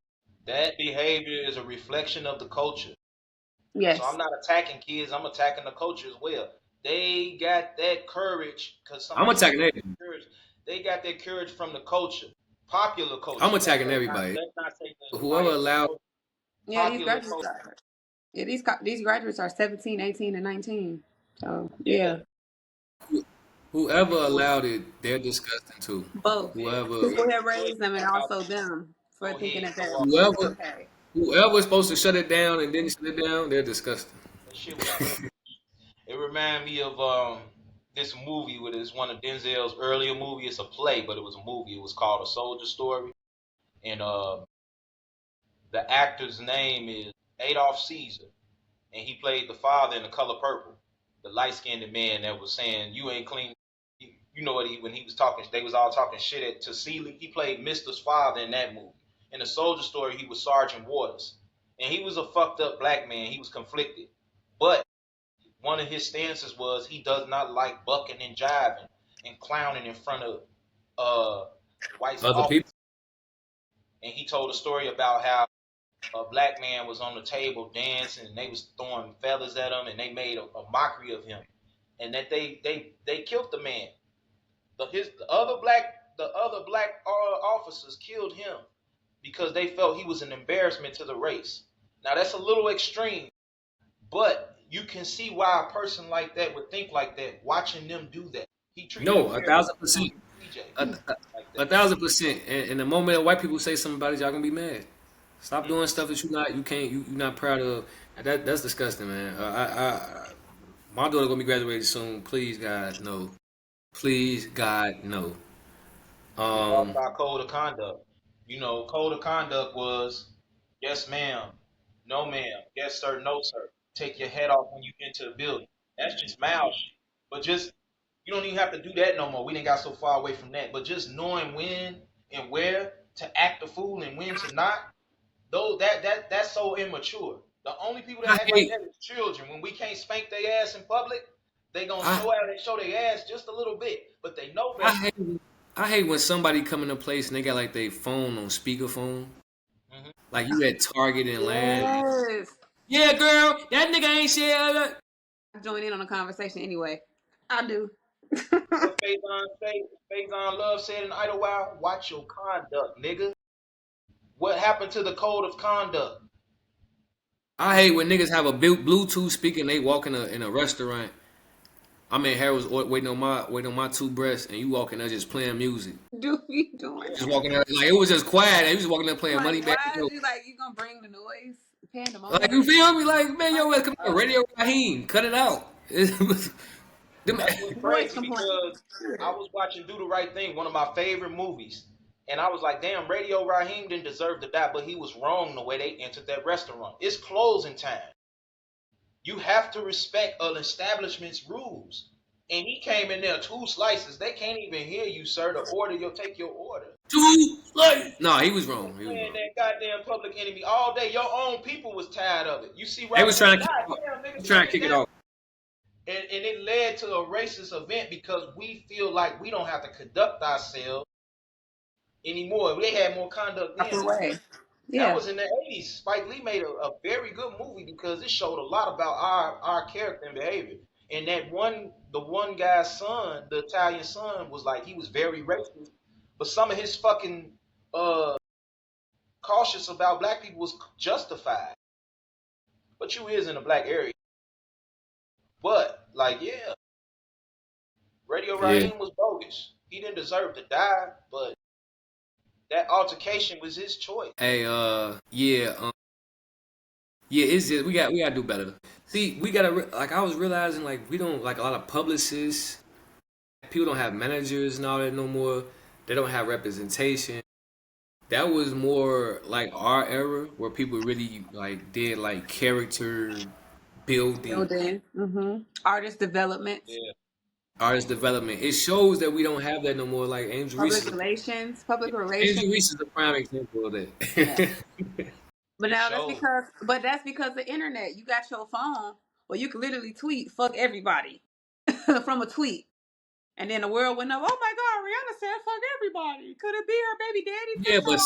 That behavior is a reflection of the culture. So I'm Yes. not attacking kids, I'm attacking the culture as well. They got that courage because I'm somebody said attacking everybody. courage. They got that courage from the culture, popular I'm culture. attacking everybody. Let's not say the Whoever white allowed, Yeah. These popular graduates culture. are. Yeah. These graduates are 17, 18, and 19. So Yeah, yeah. whoever allowed it, they're disgusting too. Both yeah. Whoever, people have Go ahead, raised them and talk about also that. them for Go thinking ahead, that go that's off on that. whoever, okay. whoever's supposed to shut it down and didn't shut it down, they're disgusting. That shit was crazy. It reminded me of this movie with it's one of Denzel's earlier movie. It's a play, but it was a movie. It was called A Soldier Story, and the actor's name is Adolph Caesar, and he played the father in The Color Purple, the light-skinned man that was saying you ain't clean. You know what when he was talking, they was all talking shit to Celie. He played Mister's father in that movie. In The Soldier Story, he was Sergeant Waters, and he was a fucked up black man. He was conflicted, but one of his stances was he does not like bucking and jiving and clowning in front of the white Other people. office. And he told a story about how a black man was on the table dancing and they was throwing feathers at him and they made a mockery of him and that they killed the man. The other black officers killed him because they felt he was an embarrassment to the race. Now that's a little extreme, but you can see why a person like that would think like that. Watching them do that, he treated No, a character 1,000%. CJ A, like a that. 1,000%. And the moment that white people say something about it, y'all gonna be mad. Stop doing stuff that you can't, you're not proud of. That's disgusting, man. My daughter gonna be graduating soon. Please, God, no. Please, God, no. We lost Um, our code of conduct. Code of conduct was yes, ma'am, no, ma'am, yes, sir, no, sir. Take your head off when you enter the building. That's just mouth shit. But just you don't even have to do that no more. We didn't got so far away from that. But just knowing when and where to act the fool and when to not, though that's so immature. The only people I that act like hate, that is children. When we can't spank their ass in public, they gonna I, show their ass just a little bit. But they know I better. hate, I hate when somebody come in a place and they got like their phone on speakerphone. Hmm. Like you at Target and land. Yes. Yeah, girl, that nigga ain't shit. I join in on the conversation anyway. I do. What Faison Love said in Idlewild, watch your conduct, nigga. What happened to the code of conduct? I hate when niggas have a Bluetooth speaker and they walk in a restaurant. I'm in Harold's waiting on my two breasts, and you walking there just playing music. Do you doing? Just walking there like it was just quiet. And you just walking there playing Money Like, Bag. why is you like you gonna bring the noise? Like you Pandemonium. feel me? Like man, yo, come on, Radio Raheem, cut it out. Them- That's what's Noise crazy complaint. because I was watching Do the Right Thing, one of my favorite movies. And I was like, damn, Radio Raheem didn't deserve to die, but he was wrong the way they entered that restaurant. It's closing time. You have to respect an establishment's rules. And he came in there 2 slices. They can't even hear you, sir. The order, you'll take your order. No, he was wrong. He was Man, wrong. that goddamn Public Enemy all day. Your own people was tired of it. You see, They was trying to damn, kick it off. And it led to a racist event because we feel like we don't have to conduct ourselves anymore. They had more conduct then. Proper way. That Yeah. was in the 80s. Spike Lee made a very good movie because it showed a lot about our character and behavior. And the one guy's son, the Italian son, was like, he was very racist. But some of his fucking cautious about black people was justified. But you is in a black area. But, like, yeah, Radio Raheem was bogus. He didn't deserve to die, but that altercation was his choice. Hey, yeah, it's just we gotta do better. See, we gotta like I was realizing like we don't like a lot of publicists. People don't have managers and all that no more. They don't have representation. That was more like our era where people really like did like character building, Artist development, Yeah. artist development. It shows that we don't have that no more. Like Angel Reese. public relations. Angel Reese is a prime example of that. Yeah. But now Sure. that's because the internet. You got your phone, or you can literally tweet "fuck everybody" from a tweet, and then the world went up. Oh my God, Rihanna said "fuck everybody." Could it be her baby daddy? Yeah, but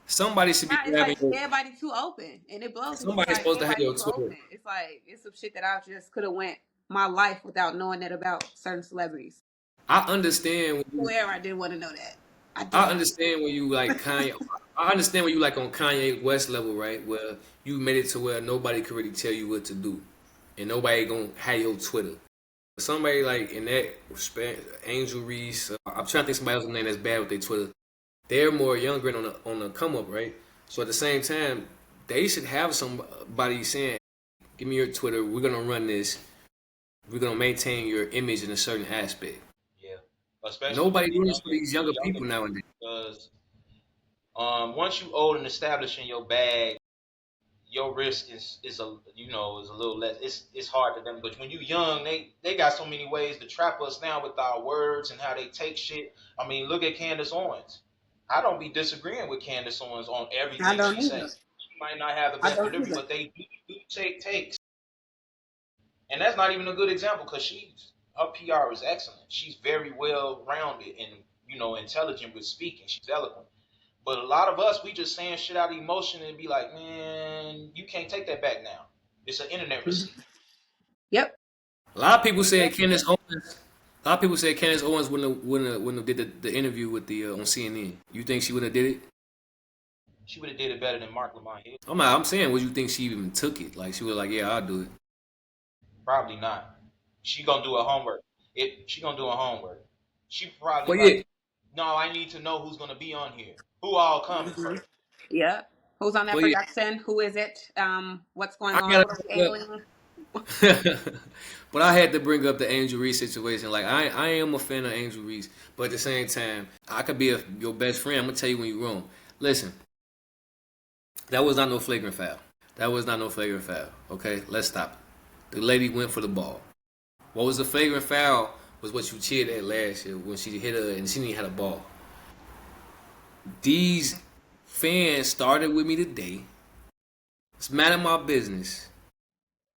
somebody should be Now, it's grabbing like your. everybody too open, and it blows me. It's Somebody's like supposed to have everybody your too Twitter. open. It's like it's some shit that I just could have went my life without knowing that about certain celebrities. I understand when you, Whoever I didn't want to know that. I understand when you like Kanye. I understand when you like on Kanye West level, right? Where you made it to where nobody could really tell you what to do, and nobody gonna have your Twitter. But somebody like in that respect, Angel Reese. I'm trying to think somebody else's name that's bad with their Twitter. They're more younger and on the come up, right? So at the same time, they should have somebody saying, "Give me your Twitter. We're gonna run this. We're gonna maintain your image in a certain aspect." Yeah. Especially Nobody doing this for these younger the people nowadays. because once you old and established in your bag, your risk is a little less. It's hard to them. But when you young, they got so many ways to trap us now with our words and how they take shit. I mean, look at Candace Owens. I don't be disagreeing with Candace Owens on I everything don't she either. says. She might not have the I best don't delivery, either. but they do take takes. And that's not even a good example because her PR is excellent. She's very well rounded and intelligent with speaking. She's eloquent. But a lot of us, we just saying shit out of emotion and be like, man, you can't take that back now. It's an internet receipt. Yep. A lot of people said Candace Owens. A lot of people said Candace Owens wouldn't have did the interview with the on CNN. You think she would have did it? She would have did it better than Mark Lamont Hill. I'm saying, would you think she even took it? Like she was like, yeah, I'll do it. Probably not. She gonna do her homework. She gonna do her homework. She probably But yeah, no, I need to know who's gonna be on here. Who all coming first? Yep. Who's on that but yeah, production? Who is it? What's going I on? gotta What are we bring angling? up, but I had to bring up the Angel Reese situation. Like I am a fan of Angel Reese, but at the same time, I could be your best friend. I'm gonna tell you when you're wrong. Listen, that was not no flagrant foul. That was not no flagrant foul. Okay, let's stop it. The lady went for the ball. What was the flagrant foul was what you cheered at last year when she hit her and she didn't have a ball. These fans started with me today. It's mad at my business.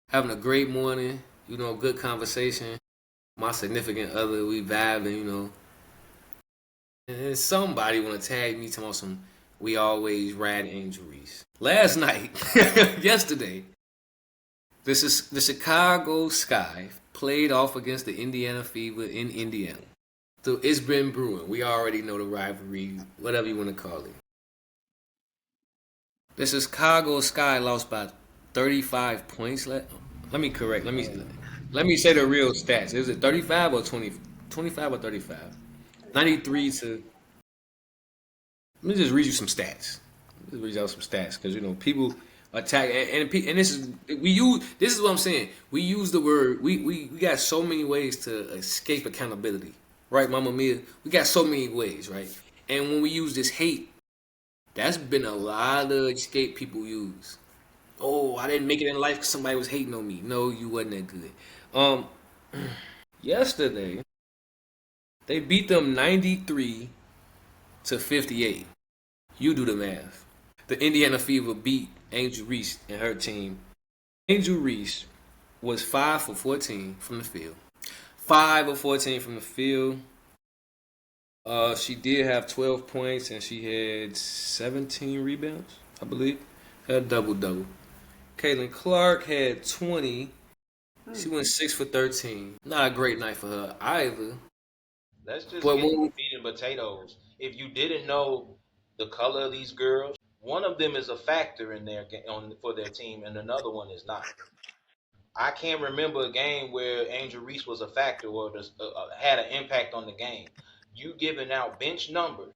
Having a great morning, good conversation. My significant other, we vibing, And then somebody want to tag me talking about some, we always ride Angel Reese. Last night, yesterday, the Chicago Sky, played off against the Indiana Fever in Indiana. So it's been brewing. We already know the rivalry, whatever you want to call it. The Chicago Sky lost by 35 points. Let me correct. Let me say the real stats. Is it 35 or 20? 25 or 35? 93 to. Let me just read you some stats. Just read out some stats because people attack and this is this is what I'm saying. We use the word we got so many ways to escape accountability, right, Mama Mia? We got so many ways, right? And when we use this hate, that's been a lot of escape people use. Oh, I didn't make it in life because somebody was hating on me. No, you wasn't that good. Yesterday they beat them 93-58. You do the math. The Indiana Fever beat Angel Reese and her team. Angel Reese was 5 for 14 from the field. 5 of 14 from the field. She did have 12 points and she had 17 rebounds, I believe. Had a double-double. Caitlin Clark had 20. She went 6 for 13. Not a great night for her either. Let's just But get when meat and potatoes. If you didn't know the color of these girls, one of them is a factor in for their team, and another one is not. I can't remember a game where Angel Reese was a factor or had an impact on the game. You giving out bench numbers,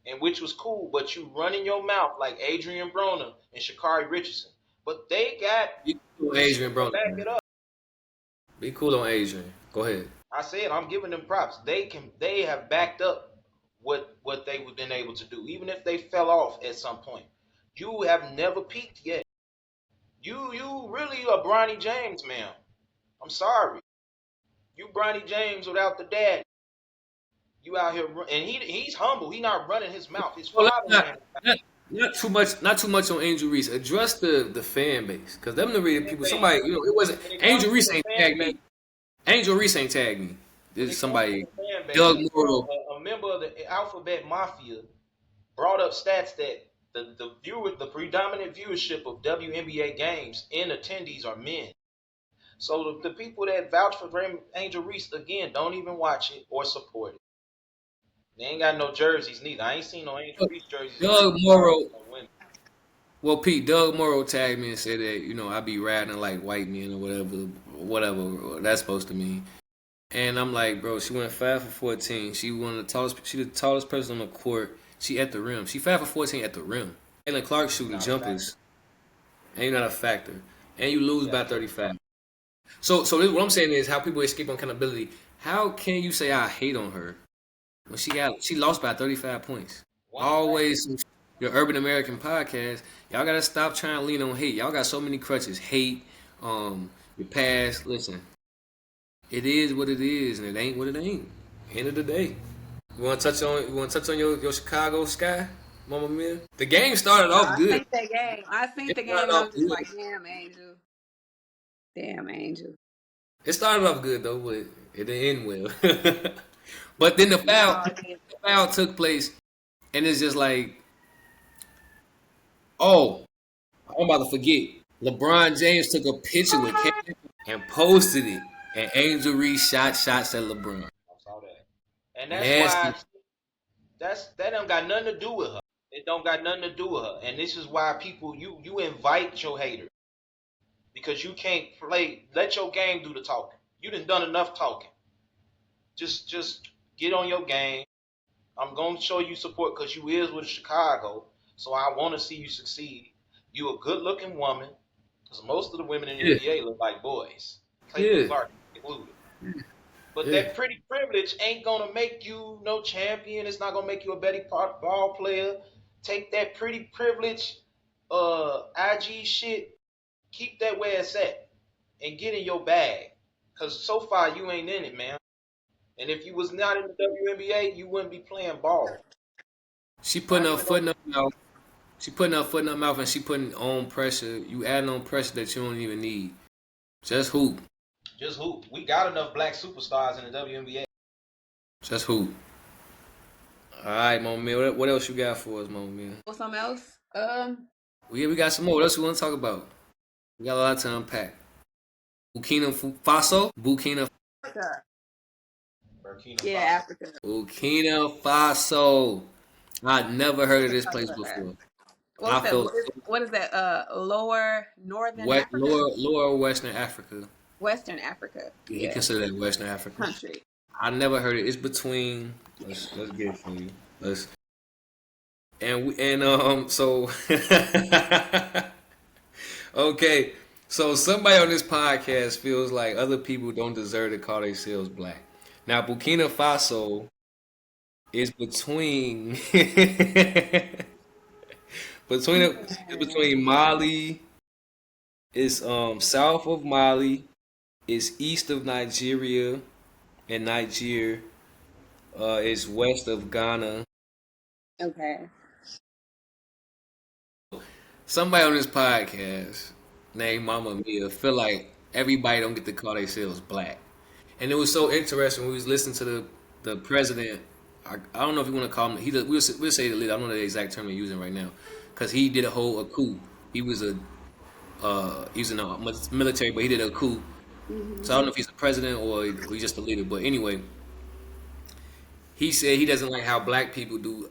and which was cool, but you running your mouth like Adrian Broner and Shakari Richardson. But they got be cool on the Adrian, shit to bro. back it up. Be cool on Adrian. Go ahead. I said I'm giving them props. They have backed up what they've been able to do, even if they fell off at some point. You have never peaked yet. You really a Bronny James, man. I'm sorry. You Bronny James without the dad. You out here and he's humble. He not running his mouth. His Well, father ran his mouth. not too much on Angel Reese. Address the fan base, cause them the real people. Fan Somebody, base. it wasn't When it comes Angel to Reese the ain't fan tagged base, me. Angel Reese ain't tagged me. when This is it comes to somebody. the fan base, Doug Morrow. a member of the Alphabet Mafia brought up stats that the predominant viewership of WNBA games in attendees are men. So the people that vouch for Angel Reese again don't even watch it or support it. They ain't got no jerseys neither. I ain't seen no Angel Reese jerseys on Doug Morrow. women. Well, Pete, Doug Morrow tagged me and said that I be riding like white men or whatever that's supposed to mean. And I'm like, bro, she went 5 for 14. She the tallest person on the court. She at the rim. She 5 for 14 at the rim. Caitlin Clark shooting jumpers. And you're not a factor. And you lose by 35. So this, what I'm saying is how people escape on accountability. How can you say I hate on her when she lost by 35 points? Always your Urban American podcast. Y'all gotta stop trying to lean on hate. Y'all got so many crutches. Hate, your past. Listen, it is what it is, and it ain't what it ain't. End of the day. You wanna touch on your Chicago Sky, Mama Mia? The game started off I good. think that game. I think It the game, started and off I'm just good. like, damn, Angel. Damn, Angel. It started off good though, but it didn't end well. But then the foul took place, and it's just like, oh, I'm about to forget. LeBron James took a picture with Kevin and posted it, and Angel Reese shot shots at LeBron. I saw that. And that's Nasty. why that don't got nothing to do with her. It don't got nothing to do with her. And this is why people you invite your haters because you can't let your game do the talking. You done enough talking. Just get on your game. I'm gonna show you support because you is with Chicago. So I want to see you succeed. You a good looking woman. Because most of the women in the NBA look like boys. Caitlin Yeah. Clark included. But Yeah. that pretty privilege ain't gonna make you no champion. It's not gonna make you a better ball player. Take that pretty privilege, IG shit. Keep that where it's at, and get in your bag. Cause so far you ain't in it, man. And if you was not in the WNBA, you wouldn't be playing ball. She putting her foot in her mouth. She putting her foot in her mouth, and she putting on pressure. You adding on pressure that you don't even need. Just hoop. Just hoop. We got enough black superstars in the WNBA. Just hoop. All right, Mama Mia. What else you got for us, Mama Mia? Or something else? We got some more. What else we want to talk about? We got a lot to unpack. Burkina Faso, Africa. Burkina Yeah, Faso. Africa. Burkina Faso. I'd never heard of Let's this talk place about that. before. What's I that? felt What is that? Lower Northern Africa, lower Western Africa. Western Africa. He Yeah, considered that Western Africa. country. I never heard it. It's between. Let's get it for you. Let's so okay. So somebody on this podcast feels like other people don't deserve to call themselves black. Now Burkina Faso is between it's between Mali. It's south of Mali. It's east of Nigeria, and Niger is west of Ghana. Okay. Somebody on this podcast named Mama Mia feel like everybody don't get to call themselves black, and it was so interesting. We was listening to the president. I don't know if you want to call him. We'll say the leader. I don't know the exact term you're using right now, because he did a coup. He was he was in the military, but he did a coup. So I don't know if he's a president or he's just a leader. But anyway, he said he doesn't like how black people do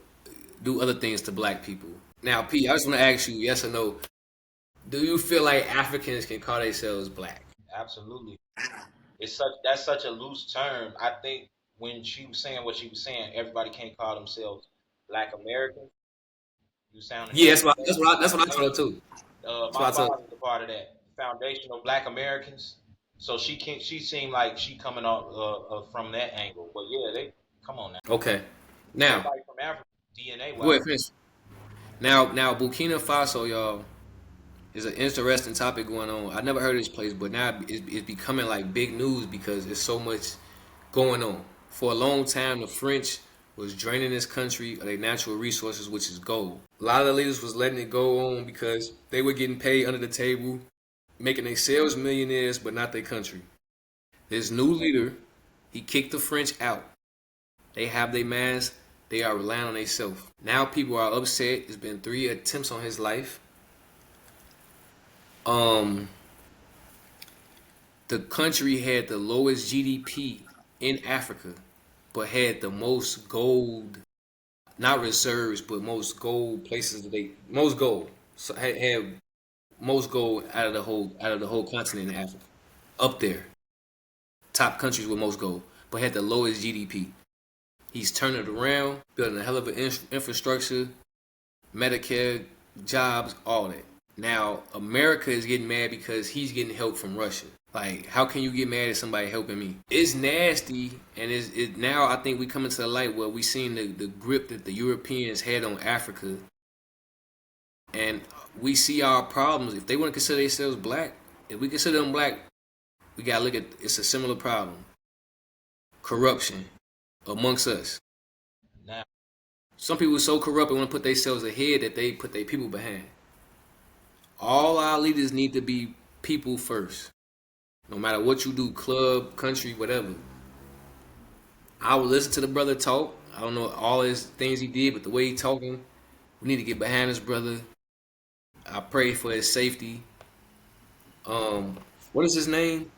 other things to black people. Now, P, I just want to ask you, yes or no, do you feel like Africans can call themselves black? Absolutely. That's such a loose term. I think when she was saying what she was saying, everybody can't call themselves Black Americans. You sounding Yeah, heavy. that's what I told her too. That's My what I told father is a part of that foundational Black Americans. So she seemed like she coming off from that angle. But yeah, they come on now. her. Okay. Now, Everybody from Africa, DNA go wise. ahead, finish. Now, Burkina Faso, y'all, is an interesting topic going on. I never heard of this place, but now it's becoming like big news because there's so much going on. For a long time, the French was draining this country of their natural resources, which is gold. A lot of the leaders was letting it go on because they were getting paid under the table, making themselves millionaires, but not their country. This new leader, he kicked the French out. They have their mass. They are relying on themselves. Now people are upset. It's been 3 attempts on his life. The country had the lowest GDP in Africa, but had the most gold, not reserves, but most gold places most gold. So had most gold out of the whole continent in Africa. Up there. Top countries with most gold, but had the lowest GDP. He's turning it around, building a hell of an infrastructure, Medicare, jobs, all that. Now, America is getting mad because he's getting help from Russia. Like, how can you get mad at somebody helping me? It's nasty, and now I think we coming to the light where we seen the grip that the Europeans had on Africa, and we see our problems. If they want to consider themselves black, if we consider them black, we gotta look at it's a similar problem. Corruption amongst us. Now, Some people are so corrupt and want to put themselves ahead that they put their people behind. All our leaders need to be people first. No matter what you do, club, country, whatever. I would listen to the brother talk. I don't know all his things he did, but the way he talking, we need to get behind this brother. I pray for his safety. What is his name?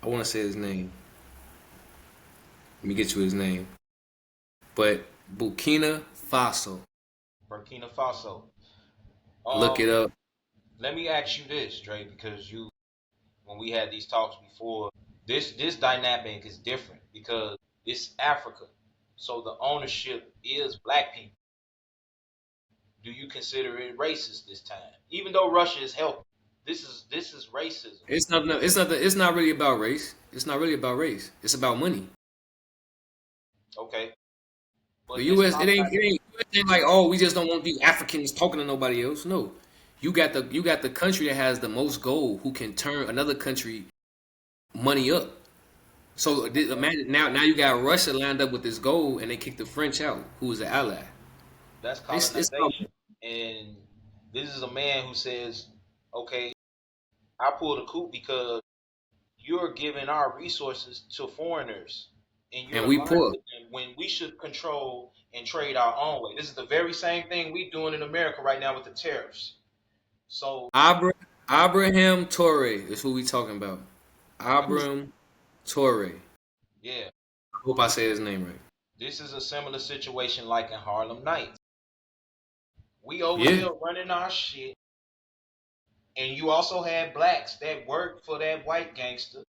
I want to say his name. Let me get you his name. But Burkina Faso. Burkina Faso. Look it up. Let me ask you this, Dre, because when we had these talks before, this dynamic is different because it's Africa, so the ownership is black people. Do you consider it racist this time, even though Russia is helping? This is racism. It's not really about race. It's not really about race. It's about money. Okay, but The U.S. It ain't like, oh, we just don't want these Africans talking to nobody else. No, you got the country that has the most gold, who can turn another country money up. So imagine now you got Russia lined up with this gold, and they kicked the French out, who was an ally. that's It's colonization, and this is a man who says, okay, I pulled a coup because you're giving our resources to foreigners and you're and we aligned poor. with them when we should control and trade our own way. This is the very same thing we doing in America right now with the tariffs. So Abraham Torre is who we talking about. Abram Torre. Yeah, Hope I say his name right. this is a similar situation like in Harlem Nights. We over Yeah. here running our shit, and you also had blacks that worked for that white gangster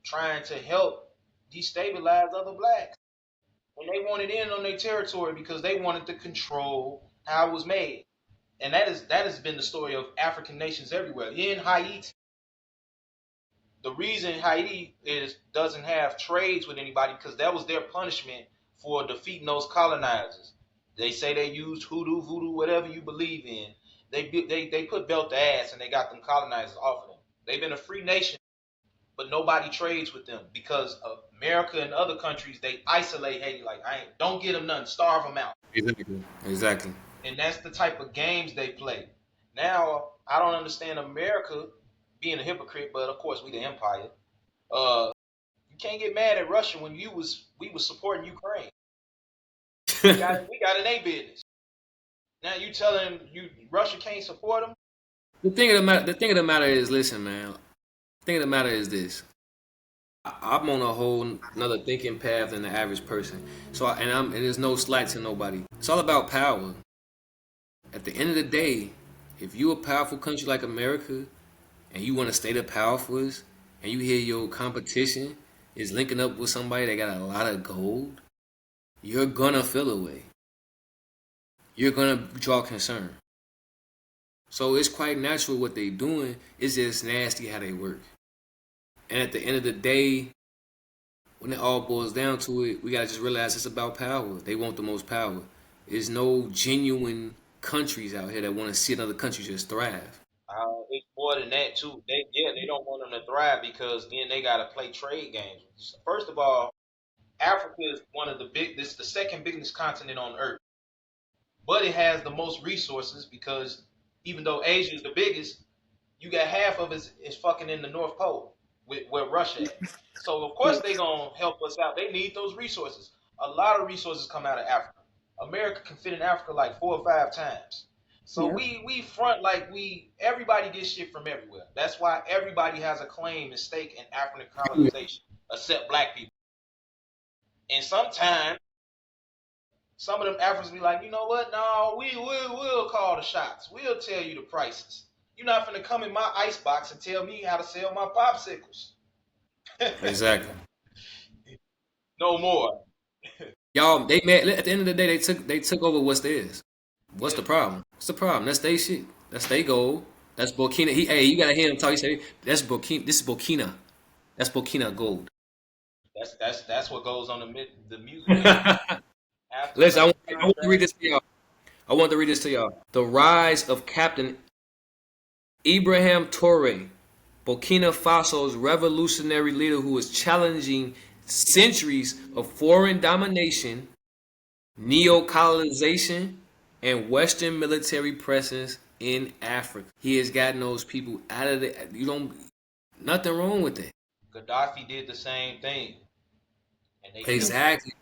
trying to help destabilize other blacks. And they wanted in on their territory because they wanted to control how it was made. And that has been the story of African nations everywhere. In Haiti, the reason Haiti doesn't have trades with anybody because that was their punishment for defeating those colonizers. They say they used hoodoo, voodoo, whatever you believe in. They put belt to ass and they got them colonizers off of them. They've been a free nation, but nobody trades with them because of America and other countries. They isolate Haiti like don't get them nothing, starve them out. Exactly. And that's the type of games they play. Now I don't understand America being a hypocrite, but of course we the empire. You can't get mad at Russia when we was supporting Ukraine. We got in a business. Now you telling Russia can't support them? The thing of the matter is, listen, man. The thing of the matter is this. I'm on a whole another thinking path than the average person. And there's no slack to nobody. It's all about power. At the end of the day, if you a powerful country like America and you want to stay the powerful, and you hear your competition is linking up with somebody that got a lot of gold, you're gonna feel away. You're gonna draw concern. So it's quite natural what they doing. It's just nasty how they work. And at the end of the day, when it all boils down to it, we gotta just realize it's about power. They want the most power. There's no genuine countries out here that want to see another country just thrive. It's more than that too. They don't want them to thrive because then they got to play trade games. First of all, Africa is this is the second biggest continent on earth, but it has the most resources because even though Asia is the biggest, you got half of it is fucking in the North Pole with where Russia at. So of course they gonna help us out. They need those resources. A lot of resources come out of Africa. America can fit in Africa like 4 or 5 times. So Yep. we front like everybody gets shit from everywhere. That's why everybody has a claim and stake in African colonization, except black people. And sometimes some of them Africans be like, you know what? No, we'll call the shots. We'll tell you the prices. You're not finna come in my ice box and tell me how to sell my popsicles. Exactly. No more. Y'all, they mad. At the end of the day, they took over what's theirs. What's Yeah, the problem? What's the problem? That's they shit. That's they gold. That's Burkina. Hey, you gotta hear him talk. He say that's Burkina. This is Burkina. That's Burkina gold. that's what goes on the music industry. After Listen, certain I want to read this contracts, to y'all. I want to read this to y'all. The rise of Captain Ibrahim Touré, Burkina Faso's revolutionary leader who is challenging centuries of foreign domination, neo-colonization, and Western military presence in Africa. He has gotten those people out of the. Nothing wrong with it. Gaddafi did the same thing, and they killed him. Exactly.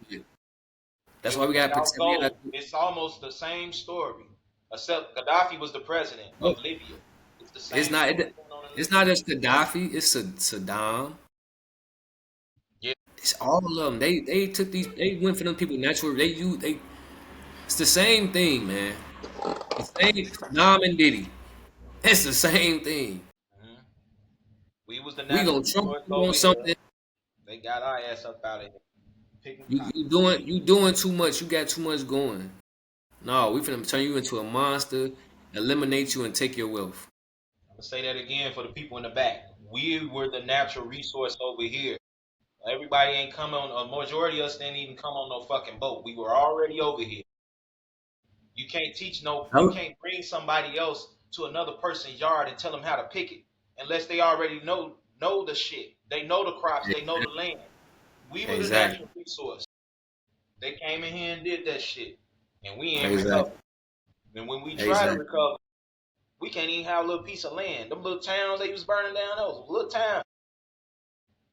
That's It why was we got to about protect. gold. It's almost the same story, except Gaddafi was the president of Libya. It's the It's same not. story going on in It's Libya. not just Gaddafi. It's Saddam. Yeah, It's all of them. They took these. They went for them people natural. They. It's the same thing, man. The same. Nam and Diddy. It's the same thing. hmm we was the We natural gonna Trump resource you on over here. something. They got our ass up out of here, picking You, cotton. you doing too much. You got too much going. No, we finna turn you into a monster, eliminate you, and take your wealth. I'm gonna say that again for the people in the back. We were the natural resource over here. Everybody ain't come on. A majority of us didn't even come on no fucking boat. We were already over here. You can't teach no. You Oh, can't bring somebody else to another person's yard and tell them how to pick it unless they already know the shit. They know the crops. They know the land. We were the exactly. natural resource. They came in here and did that shit, and we ain't Exactly. recovered. And when we try to Exactly. recover, we can't even have a little piece of land. Them little towns they was burning down, those little towns,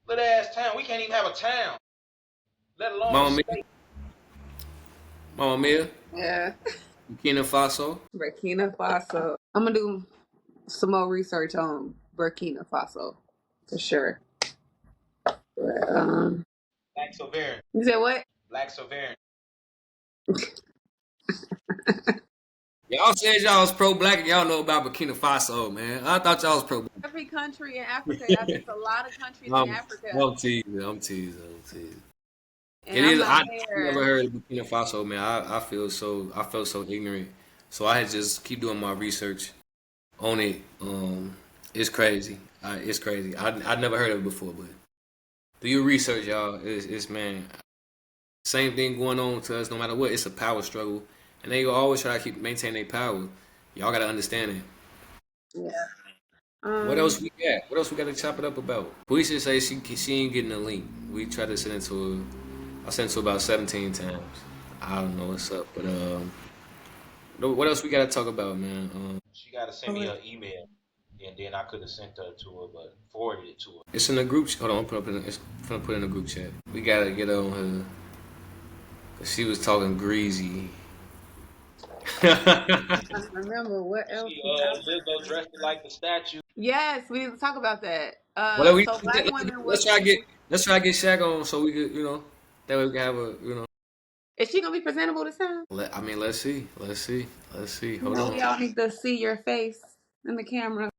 little ass town. We can't even have a town, let alone a Mama Mia, state. Mama Mia, Yeah. Burkina Faso. Burkina Faso. I'm gonna do some more research on Burkina Faso. for sure. But, Black Sovereign. you said what? Black Sovereign. Y'all said y'all was pro-black and y'all know about Burkina Faso, man. I thought y'all was pro-black. Every country in Africa, it's a lot of countries in Africa. I'm teasing. And It I'm is. not I there. never heard of Burkina Faso, man. I felt so ignorant. So I had to just keep doing my research on it. It's crazy. It's crazy. I never heard of it before, but do your research, y'all. It's man. Same thing going on to us. No matter what, it's a power struggle, and they always try to keep maintain their power. Y'all gotta understand it. Yeah. What else we got? What else we got to chop it up about? Police say she ain't getting a link. We tried to send it to her. I sent it to her about 17 times. I don't know what's up, but what else we got to talk about, man? She got to send me her email, and then I could have sent her to her, but forwarded it to her. It's in the group. Hold on, I'm gonna put it in the group chat. We gotta get on her. Cause she was talking greasy. I remember what else. She Lizzo dressed like the statue. Yes, we need to talk about that. Well, So black women let's try to get Shaq on so we could, that way we can have a. Is she gonna be presentable this time? Let's see. Hold No, on. we all need to see your face in the camera.